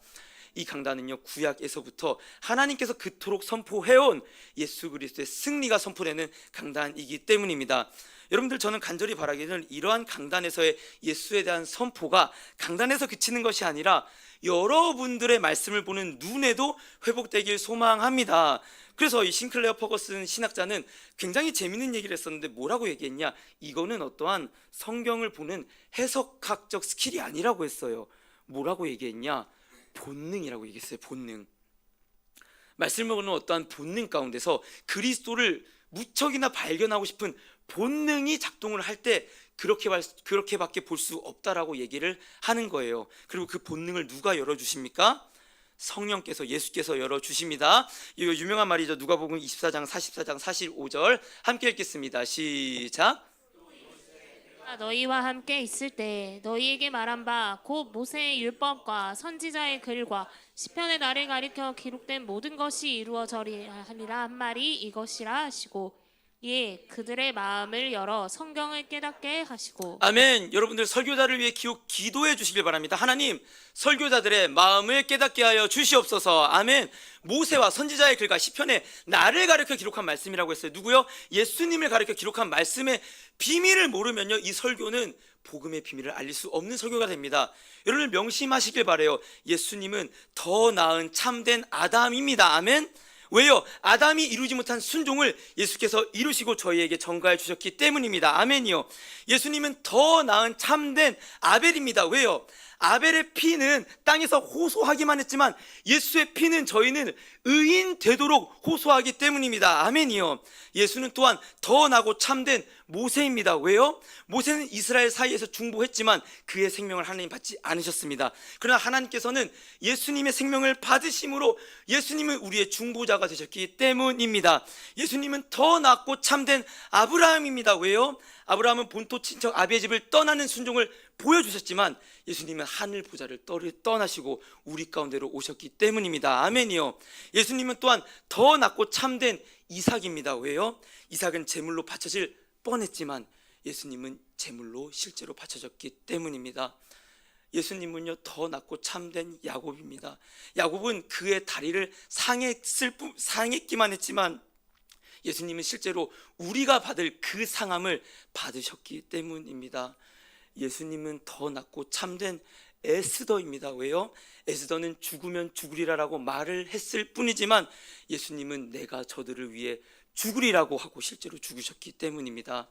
이 강단은요, 구약에서부터 하나님께서 그토록 선포해온 예수 그리스도의 승리가 선포되는 강단이기 때문입니다. 여러분들, 저는 간절히 바라기는 이러한 강단에서의 예수에 대한 선포가 강단에서 그치는 것이 아니라 여러분들의 말씀을 보는 눈에도 회복되길 소망합니다. 그래서 이 싱클레어 퍼거슨 신학자는 굉장히 재밌는 얘기를 했었는데, 뭐라고 얘기했냐? 이거는 어떠한 성경을 보는 해석학적 스킬이 아니라고 했어요. 뭐라고 얘기했냐? 본능이라고 얘기했어요. 본능. 말씀을 보는 어떠한 본능 가운데서 그리스도를 무척이나 발견하고 싶은 본능이 작동을 할 때 그렇게밖에 볼 수 없다라고 얘기를 하는 거예요. 그리고 그 본능을 누가 열어주십니까? 성령께서, 예수께서 열어주십니다. 이거 유명한 말이죠. 누가복음 24장 44장 45절 함께 읽겠습니다. 시작. 너희와 함께 있을 때 너희에게 말한 바 곧 모세의 율법과 선지자의 글과 시편의 날을 가리켜 기록된 모든 것이 이루어져리라 한 말이 이것이라 하시고, 예, 그들의 마음을 열어 성경을 깨닫게 하시고. 아멘. 여러분들, 설교자를 위해 기도해 주시길 바랍니다. 하나님, 설교자들의 마음을 깨닫게 하여 주시옵소서. 아멘. 모세와 선지자의 글과 시편에 나를 가르쳐 기록한 말씀이라고 했어요. 누구요? 예수님을 가르쳐 기록한 말씀의 비밀을 모르면요, 이 설교는 복음의 비밀을 알릴 수 없는 설교가 됩니다. 여러분들 명심하시길 바라요. 예수님은 더 나은 참된 아담입니다. 아멘. 왜요? 아담이 이루지 못한 순종을 예수께서 이루시고 저희에게 전가해 주셨기 때문입니다. 아멘이요. 예수님은 더 나은 참된 아벨입니다. 왜요? 아벨의 피는 땅에서 호소하기만 했지만 예수의 피는 저희는 의인 되도록 호소하기 때문입니다. 아멘이요. 예수는 또한 더 나고 참된 모세입니다. 왜요? 모세는 이스라엘 사이에서 중보했지만 그의 생명을 하나님 받지 않으셨습니다. 그러나 하나님께서는 예수님의 생명을 받으심으로 예수님은 우리의 중보자가 되셨기 때문입니다. 예수님은 더 낫고 참된 아브라함입니다. 왜요? 아브라함은 본토 친척 아비의 집을 떠나는 순종을 보여주셨지만 예수님은 하늘 보좌를 떠나시고 우리 가운데로 오셨기 때문입니다. 아멘이요. 예수님은 또한 더 낫고 참된 이삭입니다. 왜요? 이삭은 제물로 바쳐질 뻔했지만 예수님은 제물로 실제로 바쳐졌기 때문입니다. 예수님은요 더 낫고 참된 야곱입니다. 야곱은 그의 다리를 상했기만 했지만 예수님은 실제로 우리가 받을 그 상함을 받으셨기 때문입니다. 예수님은 더 낫고 참된 에스더입니다. 왜요? 에스더는 죽으면 죽으리라라고 말을 했을 뿐이지만 예수님은 내가 저들을 위해 죽으리라고 하고 실제로 죽으셨기 때문입니다.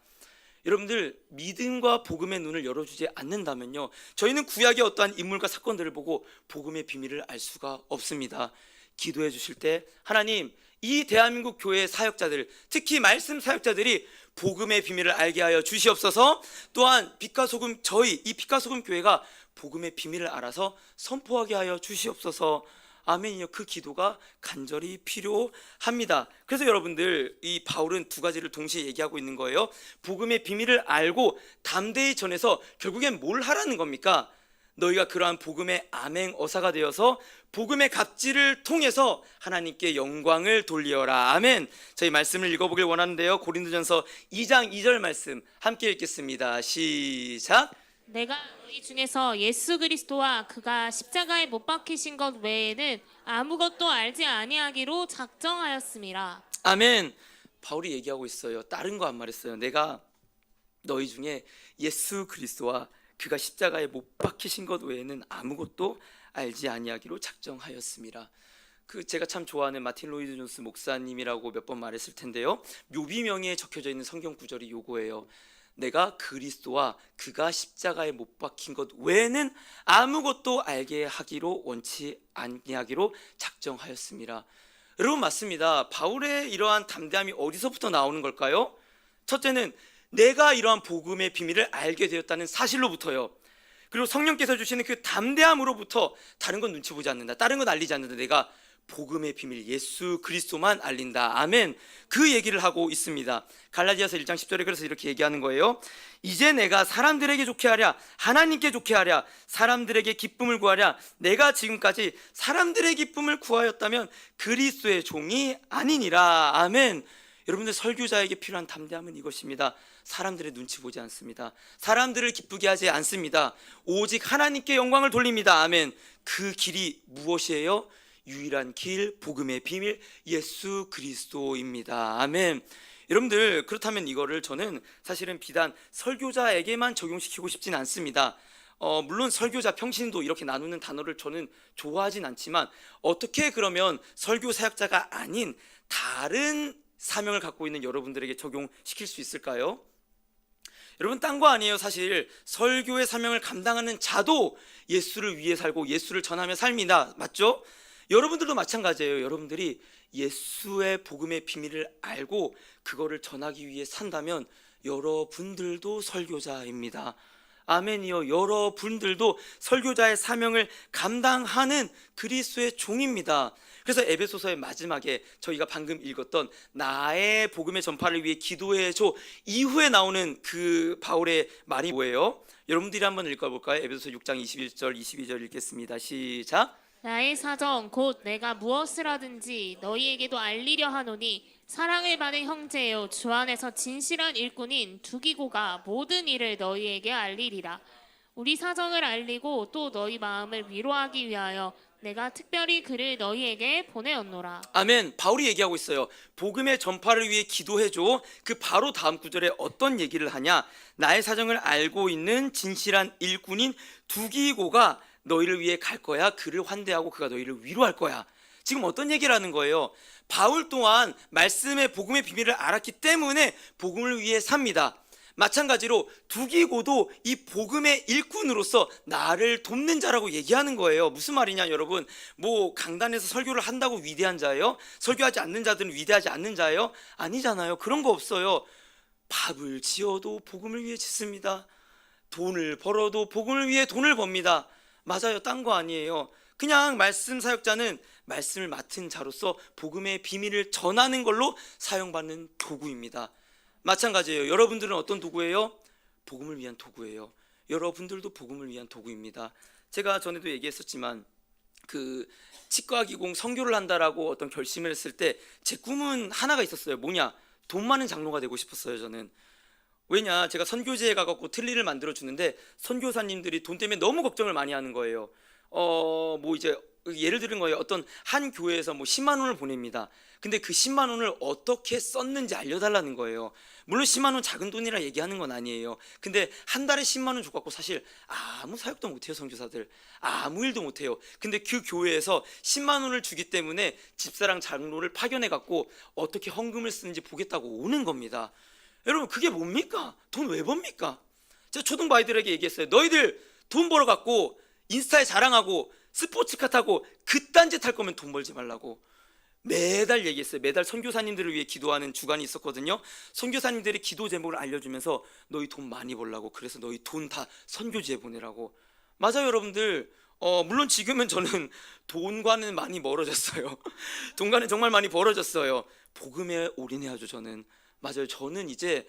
여러분들 믿음과 복음의 눈을 열어주지 않는다면요 저희는 구약의 어떠한 인물과 사건들을 보고 복음의 비밀을 알 수가 없습니다. 기도해 주실 때 하나님 이 대한민국 교회의 사역자들 특히 말씀 사역자들이 복음의 비밀을 알게 하여 주시옵소서. 또한 빛과 소금 이 빛과 소금 교회가 복음의 비밀을 알아서 선포하게 하여 주시옵소서. 아멘이요. 그 기도가 간절히 필요합니다. 그래서 여러분들 이 바울은 두 가지를 동시에 얘기하고 있는 거예요. 복음의 비밀을 알고 담대히 전해서 결국엔 뭘 하라는 겁니까? 너희가 그러한 복음의 암행어사가 되어서 복음의 갑질을 통해서 하나님께 영광을 돌리어라. 아멘. 저희 말씀을 읽어보길 원하는데요. 고린도전서 2장 2절 말씀 함께 읽겠습니다. 시작. 내가 너희 중에서 예수 그리스도와 그가 십자가에 못 박히신 것 외에는 아무것도 알지 아니하기로 작정하였음이라. 아멘. 바울이 얘기하고 있어요. 다른 거 안 말했어요. 내가 너희 중에 예수 그리스도와 그가 십자가에 못 박히신 것 외에는 아무것도 알지 아니하기로 작정하였습니다. 제가 참 좋아하는 마틴 로이드 존스 목사님이라고 몇 번 말했을 텐데요. 묘비명에 적혀져 있는 성경 구절이 요거예요. 내가 그리스도와 그가 십자가에 못 박힌 것 외에는 아무것도 알게 하기로 원치 아니하기로 작정하였습니다. 여러분 맞습니다. 바울의 이러한 담대함이 어디서부터 나오는 걸까요? 첫째는 내가 이러한 복음의 비밀을 알게 되었다는 사실로부터요. 그리고 성령께서 주시는 그 담대함으로부터 다른 건 눈치 보지 않는다. 다른 건 알리지 않는다. 내가 복음의 비밀 예수 그리스도만 알린다. 아멘. 그 얘기를 하고 있습니다. 갈라디아서 1장 10절에 그래서 이렇게 얘기하는 거예요. 이제 내가 사람들에게 좋게 하랴 하나님께 좋게 하랴 사람들에게 기쁨을 구하랴 내가 지금까지 사람들의 기쁨을 구하였다면 그리스도의 종이 아니니라. 아멘. 여러분들 설교자에게 필요한 담대함은 이것입니다. 사람들의 눈치 보지 않습니다. 사람들을 기쁘게 하지 않습니다. 오직 하나님께 영광을 돌립니다. 아멘. 그 길이 무엇이에요? 유일한 길, 복음의 비밀, 예수 그리스도입니다. 아멘. 여러분들 그렇다면 이거를 저는 사실은 비단 설교자에게만 적용시키고 싶진 않습니다. 물론 설교자, 평신도 이렇게 나누는 단어를 저는 좋아하진 않지만 어떻게 그러면 설교 사역자가 아닌 다른 사명을 갖고 있는 여러분들에게 적용시킬 수 있을까요? 여러분 딴 거 아니에요. 사실 설교의 사명을 감당하는 자도 예수를 위해 살고 예수를 전하며 삶이다. 맞죠? 여러분들도 마찬가지예요. 여러분들이 예수의 복음의 비밀을 알고 그거를 전하기 위해 산다면 여러분들도 설교자입니다. 아멘이요. 여러분들도 설교자의 사명을 감당하는 그리스도의 종입니다. 그래서 에베소서의 마지막에 저희가 방금 읽었던 나의 복음의 전파를 위해 기도해줘 이후에 나오는 그 바울의 말이 뭐예요? 여러분들이 한번 읽어볼까요? 에베소서 6장 21절 22절 읽겠습니다. 시작. 나의 사정 곧 내가 무엇을 하든지 너희에게도 알리려 하노니 사랑을 받은 형제여 주 안에서 진실한 일꾼인 두기고가 모든 일을 너희에게 알리리라. 우리 사정을 알리고 또 너희 마음을 위로하기 위하여 내가 특별히 그를 너희에게 보내었노라. 아멘. 바울이 얘기하고 있어요. 복음의 전파를 위해 기도해줘. 그 바로 다음 구절에 어떤 얘기를 하냐? 나의 사정을 알고 있는 진실한 일꾼인 두기고가 너희를 위해 갈 거야. 그를 환대하고 그가 너희를 위로할 거야. 지금 어떤 얘기를 하는 거예요? 바울 또한 말씀의 복음의 비밀을 알았기 때문에 복음을 위해 삽니다. 마찬가지로 두기고도 이 복음의 일꾼으로서 나를 돕는 자라고 얘기하는 거예요. 무슨 말이냐 여러분, 뭐 강단에서 설교를 한다고 위대한 자예요? 설교하지 않는 자들은 위대하지 않는 자예요? 아니잖아요. 그런 거 없어요. 밥을 지어도 복음을 위해 짓습니다. 돈을 벌어도 복음을 위해 돈을 법니다. 맞아요. 딴 거 아니에요. 그냥 말씀 사역자는 말씀을 맡은 자로서 복음의 비밀을 전하는 걸로 사용받는 도구입니다. 마찬가지예요. 여러분들은 어떤 도구예요? 복음을 위한 도구예요. 여러분들도 복음을 위한 도구입니다. 제가 전에도 얘기했었지만 그 치과기공 선교를 한다라고 어떤 결심을 했을 때 제 꿈은 하나가 있었어요. 뭐냐? 돈 많은 장로가 되고 싶었어요. 저는. 왜냐? 제가 선교지에 가갖고 틀니를 만들어 주는데 선교사님들이 돈 때문에 너무 걱정을 많이 하는 거예요. 뭐 이제 예를 들은 거예요. 어떤 한 교회에서 뭐 10만 원을 보냅니다. 근데 그 10만 원을 어떻게 썼는지 알려달라는 거예요. 물론 10만 원 작은 돈이라 얘기하는 건 아니에요. 근데 한 달에 10만 원 줘갖고 사실 아무 사역도 못해요. 선교사들 아무 일도 못해요. 근데 그 교회에서 10만 원을 주기 때문에 집사랑 장로를 파견해갖고 어떻게 헌금을 쓰는지 보겠다고 오는 겁니다. 여러분 그게 뭡니까? 돈 왜 법니까? 제가 초등부 아이들에게 얘기했어요. 너희들 돈 벌어갖고 인스타에 자랑하고 스포츠카 타고 그딴 짓 할 거면 돈 벌지 말라고 매달 얘기했어요. 매달 선교사님들을 위해 기도하는 주간이 있었거든요. 선교사님들의 기도 제목을 알려주면서 너희 돈 많이 벌라고, 그래서 너희 돈 다 선교지에 보내라고. 맞아요 여러분들. 물론 지금은 저는 돈과는 많이 멀어졌어요. 돈과는 정말 많이 멀어졌어요. 복음에 올인해야죠. 저는. 맞아요. 저는 이제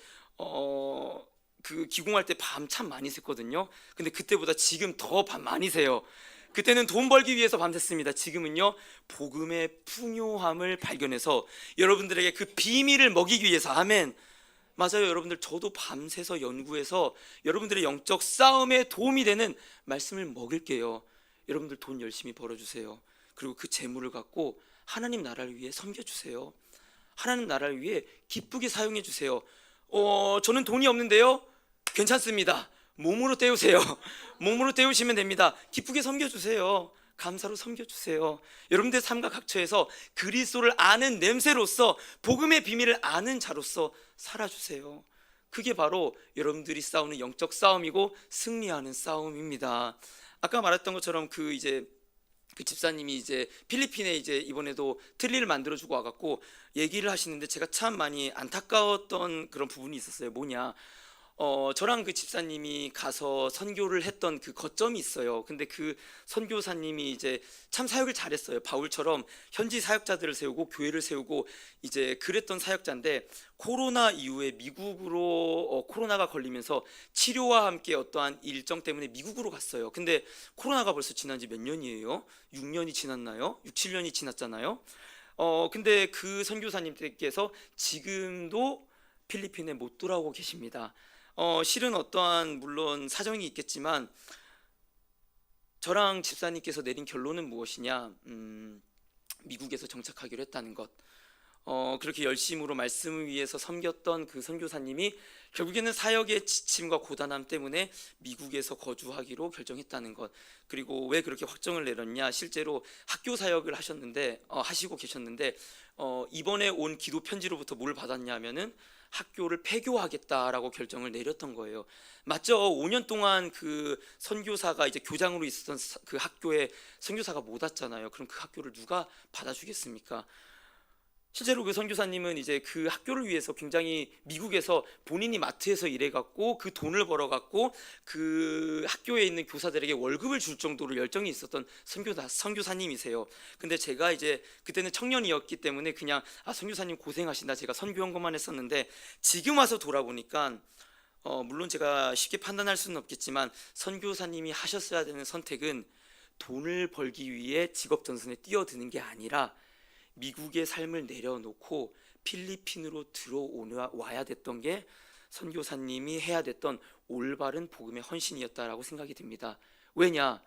그 기공할 때 밤 참 많이 샜거든요. 근데 그때보다 지금 더 밤 많이 새요. 그때는 돈 벌기 위해서 밤샜습니다. 지금은요 복음의 풍요함을 발견해서 여러분들에게 그 비밀을 먹이기 위해서. 아멘. 맞아요 여러분들. 저도 밤새서 연구해서 여러분들의 영적 싸움에 도움이 되는 말씀을 먹일게요. 여러분들 돈 열심히 벌어주세요. 그리고 그 재물을 갖고 하나님 나라를 위해 섬겨주세요. 하나님 나라를 위해 기쁘게 사용해 주세요. 저는 돈이 없는데요. 괜찮습니다. 몸으로 때우세요. 몸으로 때우시면 됩니다. 기쁘게 섬겨주세요. 감사로 섬겨주세요. 여러분들의 삶과 각처에서 그리스도를 아는 냄새로서 복음의 비밀을 아는 자로서 살아주세요. 그게 바로 여러분들이 싸우는 영적 싸움이고 승리하는 싸움입니다. 아까 말했던 것처럼 그 집사님이 이제 필리핀에 이제 이번에도 틀니를 만들어주고 와갖고 얘기를 하시는데 제가 참 많이 안타까웠던 그런 부분이 있었어요. 뭐냐? 저랑 그 집사님이 가서 선교를 했던 그 거점이 있어요. 근데 그 선교사님이 이제 참 사역을 잘했어요. 바울처럼 현지 사역자들을 세우고 교회를 세우고 이제 그랬던 사역자인데 코로나 이후에 미국으로 코로나가 걸리면서 치료와 함께 어떠한 일정 때문에 미국으로 갔어요. 근데 코로나가 벌써 지난 지 몇 년이에요? 6년이 지났나요? 6, 7년이 지났잖아요. 근데 그 선교사님께서 지금도 필리핀에 못 돌아오고 계십니다. 실은 어떠한 물론 사정이 있겠지만 저랑 집사님께서 내린 결론은 무엇이냐? 미국에서 정착하기로 했다는 것. 그렇게 열심으로 말씀을 위해서 섬겼던 그 선교사님이 결국에는 사역의 지침과 고단함 때문에 미국에서 거주하기로 결정했다는 것. 그리고 왜 그렇게 확정을 내렸냐? 실제로 학교 사역을 하시고 계셨는데 이번에 온 기도 편지로부터 뭘 받았냐면은 학교를 폐교하겠다라고 결정을 내렸던 거예요. 맞죠? 5년 동안 그 선교사가 이제 교장으로 있었던 그 학교에 선교사가 못 왔잖아요. 그럼 그 학교를 누가 받아주겠습니까? 실제로 그 선교사님은 이제 그 학교를 위해서 굉장히 미국에서 본인이 마트에서 일해갖고 그 돈을 벌어갖고 그 학교에 있는 교사들에게 월급을 줄 정도로 열정이 있었던 선교사님이세요. 근데 제가 이제 그때는 청년이었기 때문에 그냥 선교사님 고생하신다, 제가 선교한 것만 했었는데 지금 와서 돌아보니까 물론 제가 쉽게 판단할 수는 없겠지만 선교사님이 하셨어야 되는 선택은 돈을 벌기 위해 직업 전선에 뛰어드는 게 아니라 미국의 삶을 내려놓고 필리핀으로 들어와야 됐던 게 선교사님이 해야 됐던 올바른 복음의 헌신이었다라고 생각이 듭니다. 왜냐?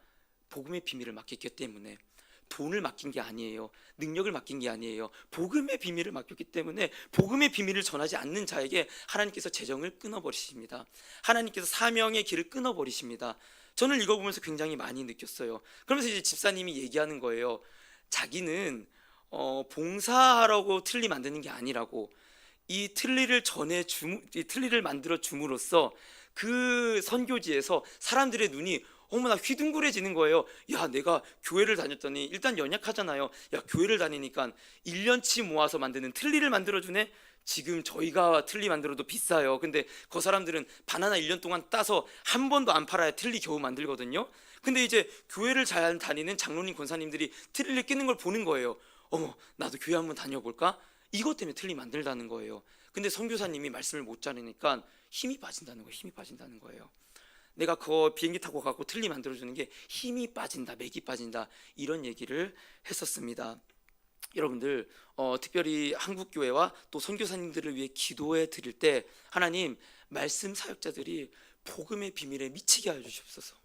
복음의 비밀을 맡겼기 때문에. 돈을 맡긴 게 아니에요. 능력을 맡긴 게 아니에요. 복음의 비밀을 맡겼기 때문에 복음의 비밀을 전하지 않는 자에게 하나님께서 재정을 끊어버리십니다. 하나님께서 사명의 길을 끊어버리십니다. 저는 이거 보면서 굉장히 많이 느꼈어요. 그러면서 이제 집사님이 얘기하는 거예요. 자기는 봉사하라고 틀리 만드는 게 아니라고, 이 틀니를 만들어 줌으로써 그 선교지에서 사람들의 눈이 어머나 휘둥그레지는 거예요. 야, 내가 교회를 다녔더니 일단 연약하잖아요. 야, 교회를 다니니까 1년치 모아서 만드는 틀니를 만들어주네. 지금 저희가 틀니 만들어도 비싸요. 근데 그 사람들은 바나나 1년 동안 따서 한 번도 안 팔아야 틀니 겨우 만들거든요. 근데 이제 교회를 잘 다니는 장로님 권사님들이 틀니를 끼는 걸 보는 거예요. 어머, 나도 교회 한번 다녀볼까? 이것 때문에 틀니 만들다는 거예요. 근데 선교사님이 말씀을 못 자르니까 힘이 빠진다는 거예요. 내가 그 비행기 타고 가고 틀니 만들어주는 게 힘이 빠진다, 맥이 빠진다, 이런 얘기를 했었습니다. 여러분들 특별히 한국교회와 또 선교사님들을 위해 기도해 드릴 때 하나님, 말씀 사역자들이 복음의 비밀에 미치게 하여 주시옵소서.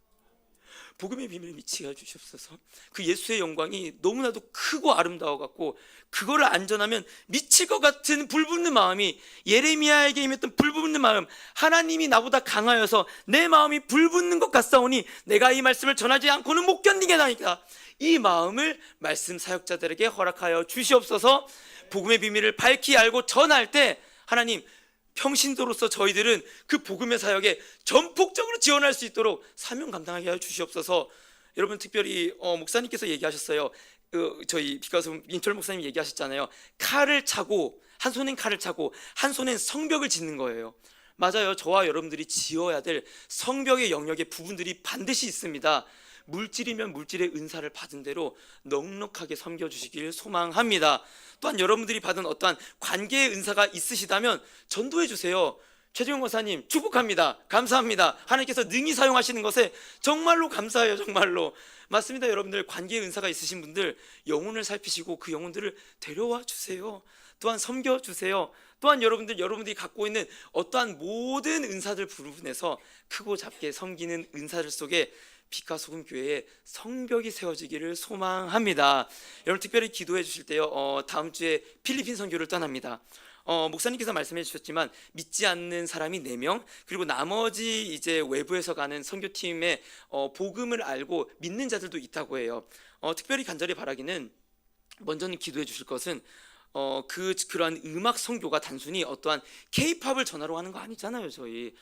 복음의 비밀에 미치게 해주시옵소서. 그 예수의 영광이 너무나도 크고 아름다워 갖고 그거를 안전하면 미칠 것 같은 불붙는 마음이, 예레미야에게 임했던 불붙는 마음, 하나님이 나보다 강하여서 내 마음이 불붙는 것 같사오니 내가 이 말씀을 전하지 않고는 못 견디겠나이다. 이 마음을 말씀 사역자들에게 허락하여 주시옵소서. 복음의 비밀을 밝히 알고 전할 때 하나님, 평신도로서 저희들은 그 복음의 사역에 전폭적으로 지원할 수 있도록 사명 감당하게 하여 주시옵소서. 여러분, 특별히 목사님께서 얘기하셨어요. 저희 빛가수 민철 목사님 얘기하셨잖아요. 칼을 차고, 한 손엔 칼을 차고 한 손엔 성벽을 짓는 거예요. 맞아요. 저와 여러분들이 지어야 될 성벽의 영역의 부분들이 반드시 있습니다. 물질이면 물질의 은사를 받은 대로 넉넉하게 섬겨주시길 소망합니다. 또한 여러분들이 받은 어떠한 관계의 은사가 있으시다면 전도해 주세요. 최재용 권사님 축복합니다. 감사합니다. 하나님께서 능히 사용하시는 것에 정말로 감사해요. 정말로 맞습니다. 여러분들, 관계의 은사가 있으신 분들 영혼을 살피시고 그 영혼들을 데려와 주세요. 또한 섬겨 주세요. 또한 여러분들이 갖고 있는 어떠한 모든 은사들 부분에서 크고 작게 섬기는 은사들 속에 빛과 소금 교회에 성벽이 세워지기를 소망합니다. 여러분, 특별히 기도해 주실 때요, 다음 주에 필리핀 선교를 떠납니다. 목사님께서 말씀해 주셨지만 믿지 않는 사람이 4명, 그리고 나머지 이제 외부에서 가는 선교팀의 복음을 알고 믿는 자들도 있다고 해요. 특별히 간절히 바라기는, 먼저는 기도해 주실 것은 그러한 음악 선교가 단순히 어떠한 K-팝을 전하러 가는 거 아니잖아요. 저희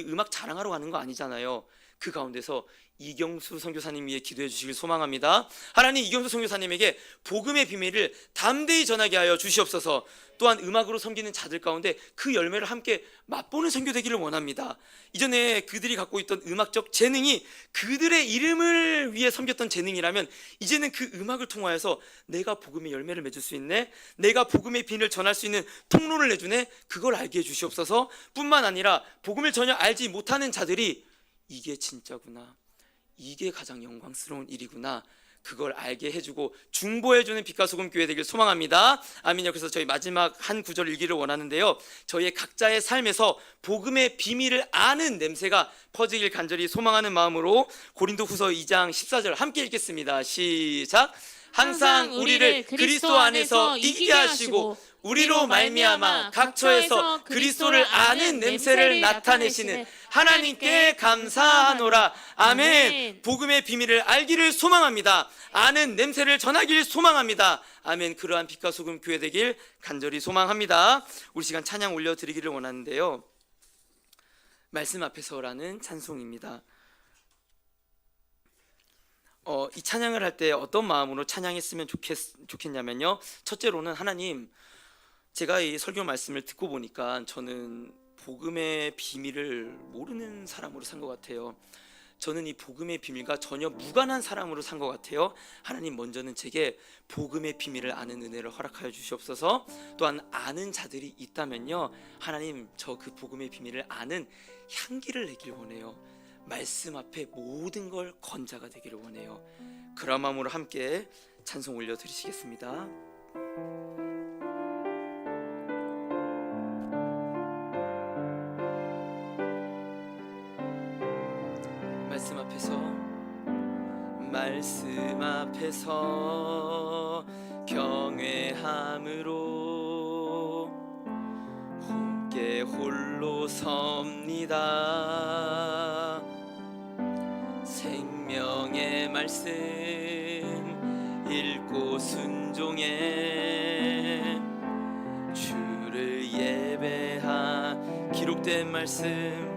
음악 자랑하러 가는 거 아니잖아요. 그 가운데서 이경수 선교사님 위해 기도해 주시길 소망합니다. 하나님, 이경수 선교사님에게 복음의 비밀을 담대히 전하게 하여 주시옵소서. 또한 음악으로 섬기는 자들 가운데 그 열매를 함께 맛보는 선교되기를 원합니다. 이전에 그들이 갖고 있던 음악적 재능이 그들의 이름을 위해 섬겼던 재능이라면, 이제는 그 음악을 통하여서 내가 복음의 열매를 맺을 수 있네, 내가 복음의 비밀을 전할 수 있는 통로를 내주네, 그걸 알게 해 주시옵소서. 뿐만 아니라 복음을 전혀 알지 못하는 자들이 이게 진짜구나, 이게 가장 영광스러운 일이구나, 그걸 알게 해주고 중보해주는 빛과 소금 교회 되길 소망합니다. 아멘요. 그래서 저희 마지막 한 구절 읽기를 원하는데요, 저희의 각자의 삶에서 복음의 비밀을 아는 냄새가 퍼지길 간절히 소망하는 마음으로 고린도후서 2장 14절 함께 읽겠습니다. 시작. 항상 우리를 그리스도 안에서 이기게 하시고 우리로 말미암아 각처에서 그리스도를 아는 냄새를 나타내시는 하나님께 감사하노라. 아멘. 복음의 비밀을 알기를 소망합니다. 아는 냄새를 전하기를 소망합니다. 아멘. 그러한 빛과 소금 교회 되길 간절히 소망합니다. 우리 시간 찬양 올려드리기를 원하는데요, 말씀 앞에서라는 찬송입니다. 이 찬양을 할 때 어떤 마음으로 찬양했으면 좋겠냐면요, 첫째로는, 하나님, 제가 이 설교 말씀을 듣고 보니까 저는 복음의 비밀을 모르는 사람으로 산 것 같아요. 저는 이 복음의 비밀과 전혀 무관한 사람으로 산 것 같아요. 하나님, 먼저는 제게 복음의 비밀을 아는 은혜를 허락하여 주시옵소서. 또한 아는 자들이 있다면요, 하나님, 저 그 복음의 비밀을 아는 향기를 내길 원해요. 말씀 앞에 모든 걸 건자가 되기를 원해요. 그런 마음으로 함께 찬송 올려드리시겠습니다. 앞에서 경외함으로 함께 홀로 섭니다. 생명의 말씀 읽고 순종해 주를 예배한 기록된 말씀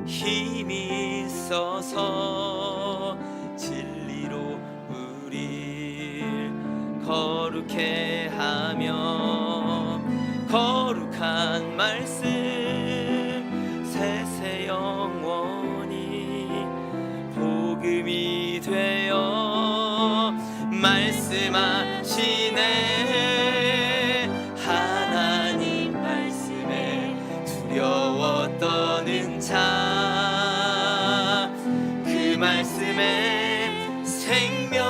힘이 있어서 진리로 우릴 거룩해 하며 거룩한 말씀 세세 영원히 복음이 되어 말씀하시네. 하나님 말씀에 두려워 떠는 자 그 말씀에 생명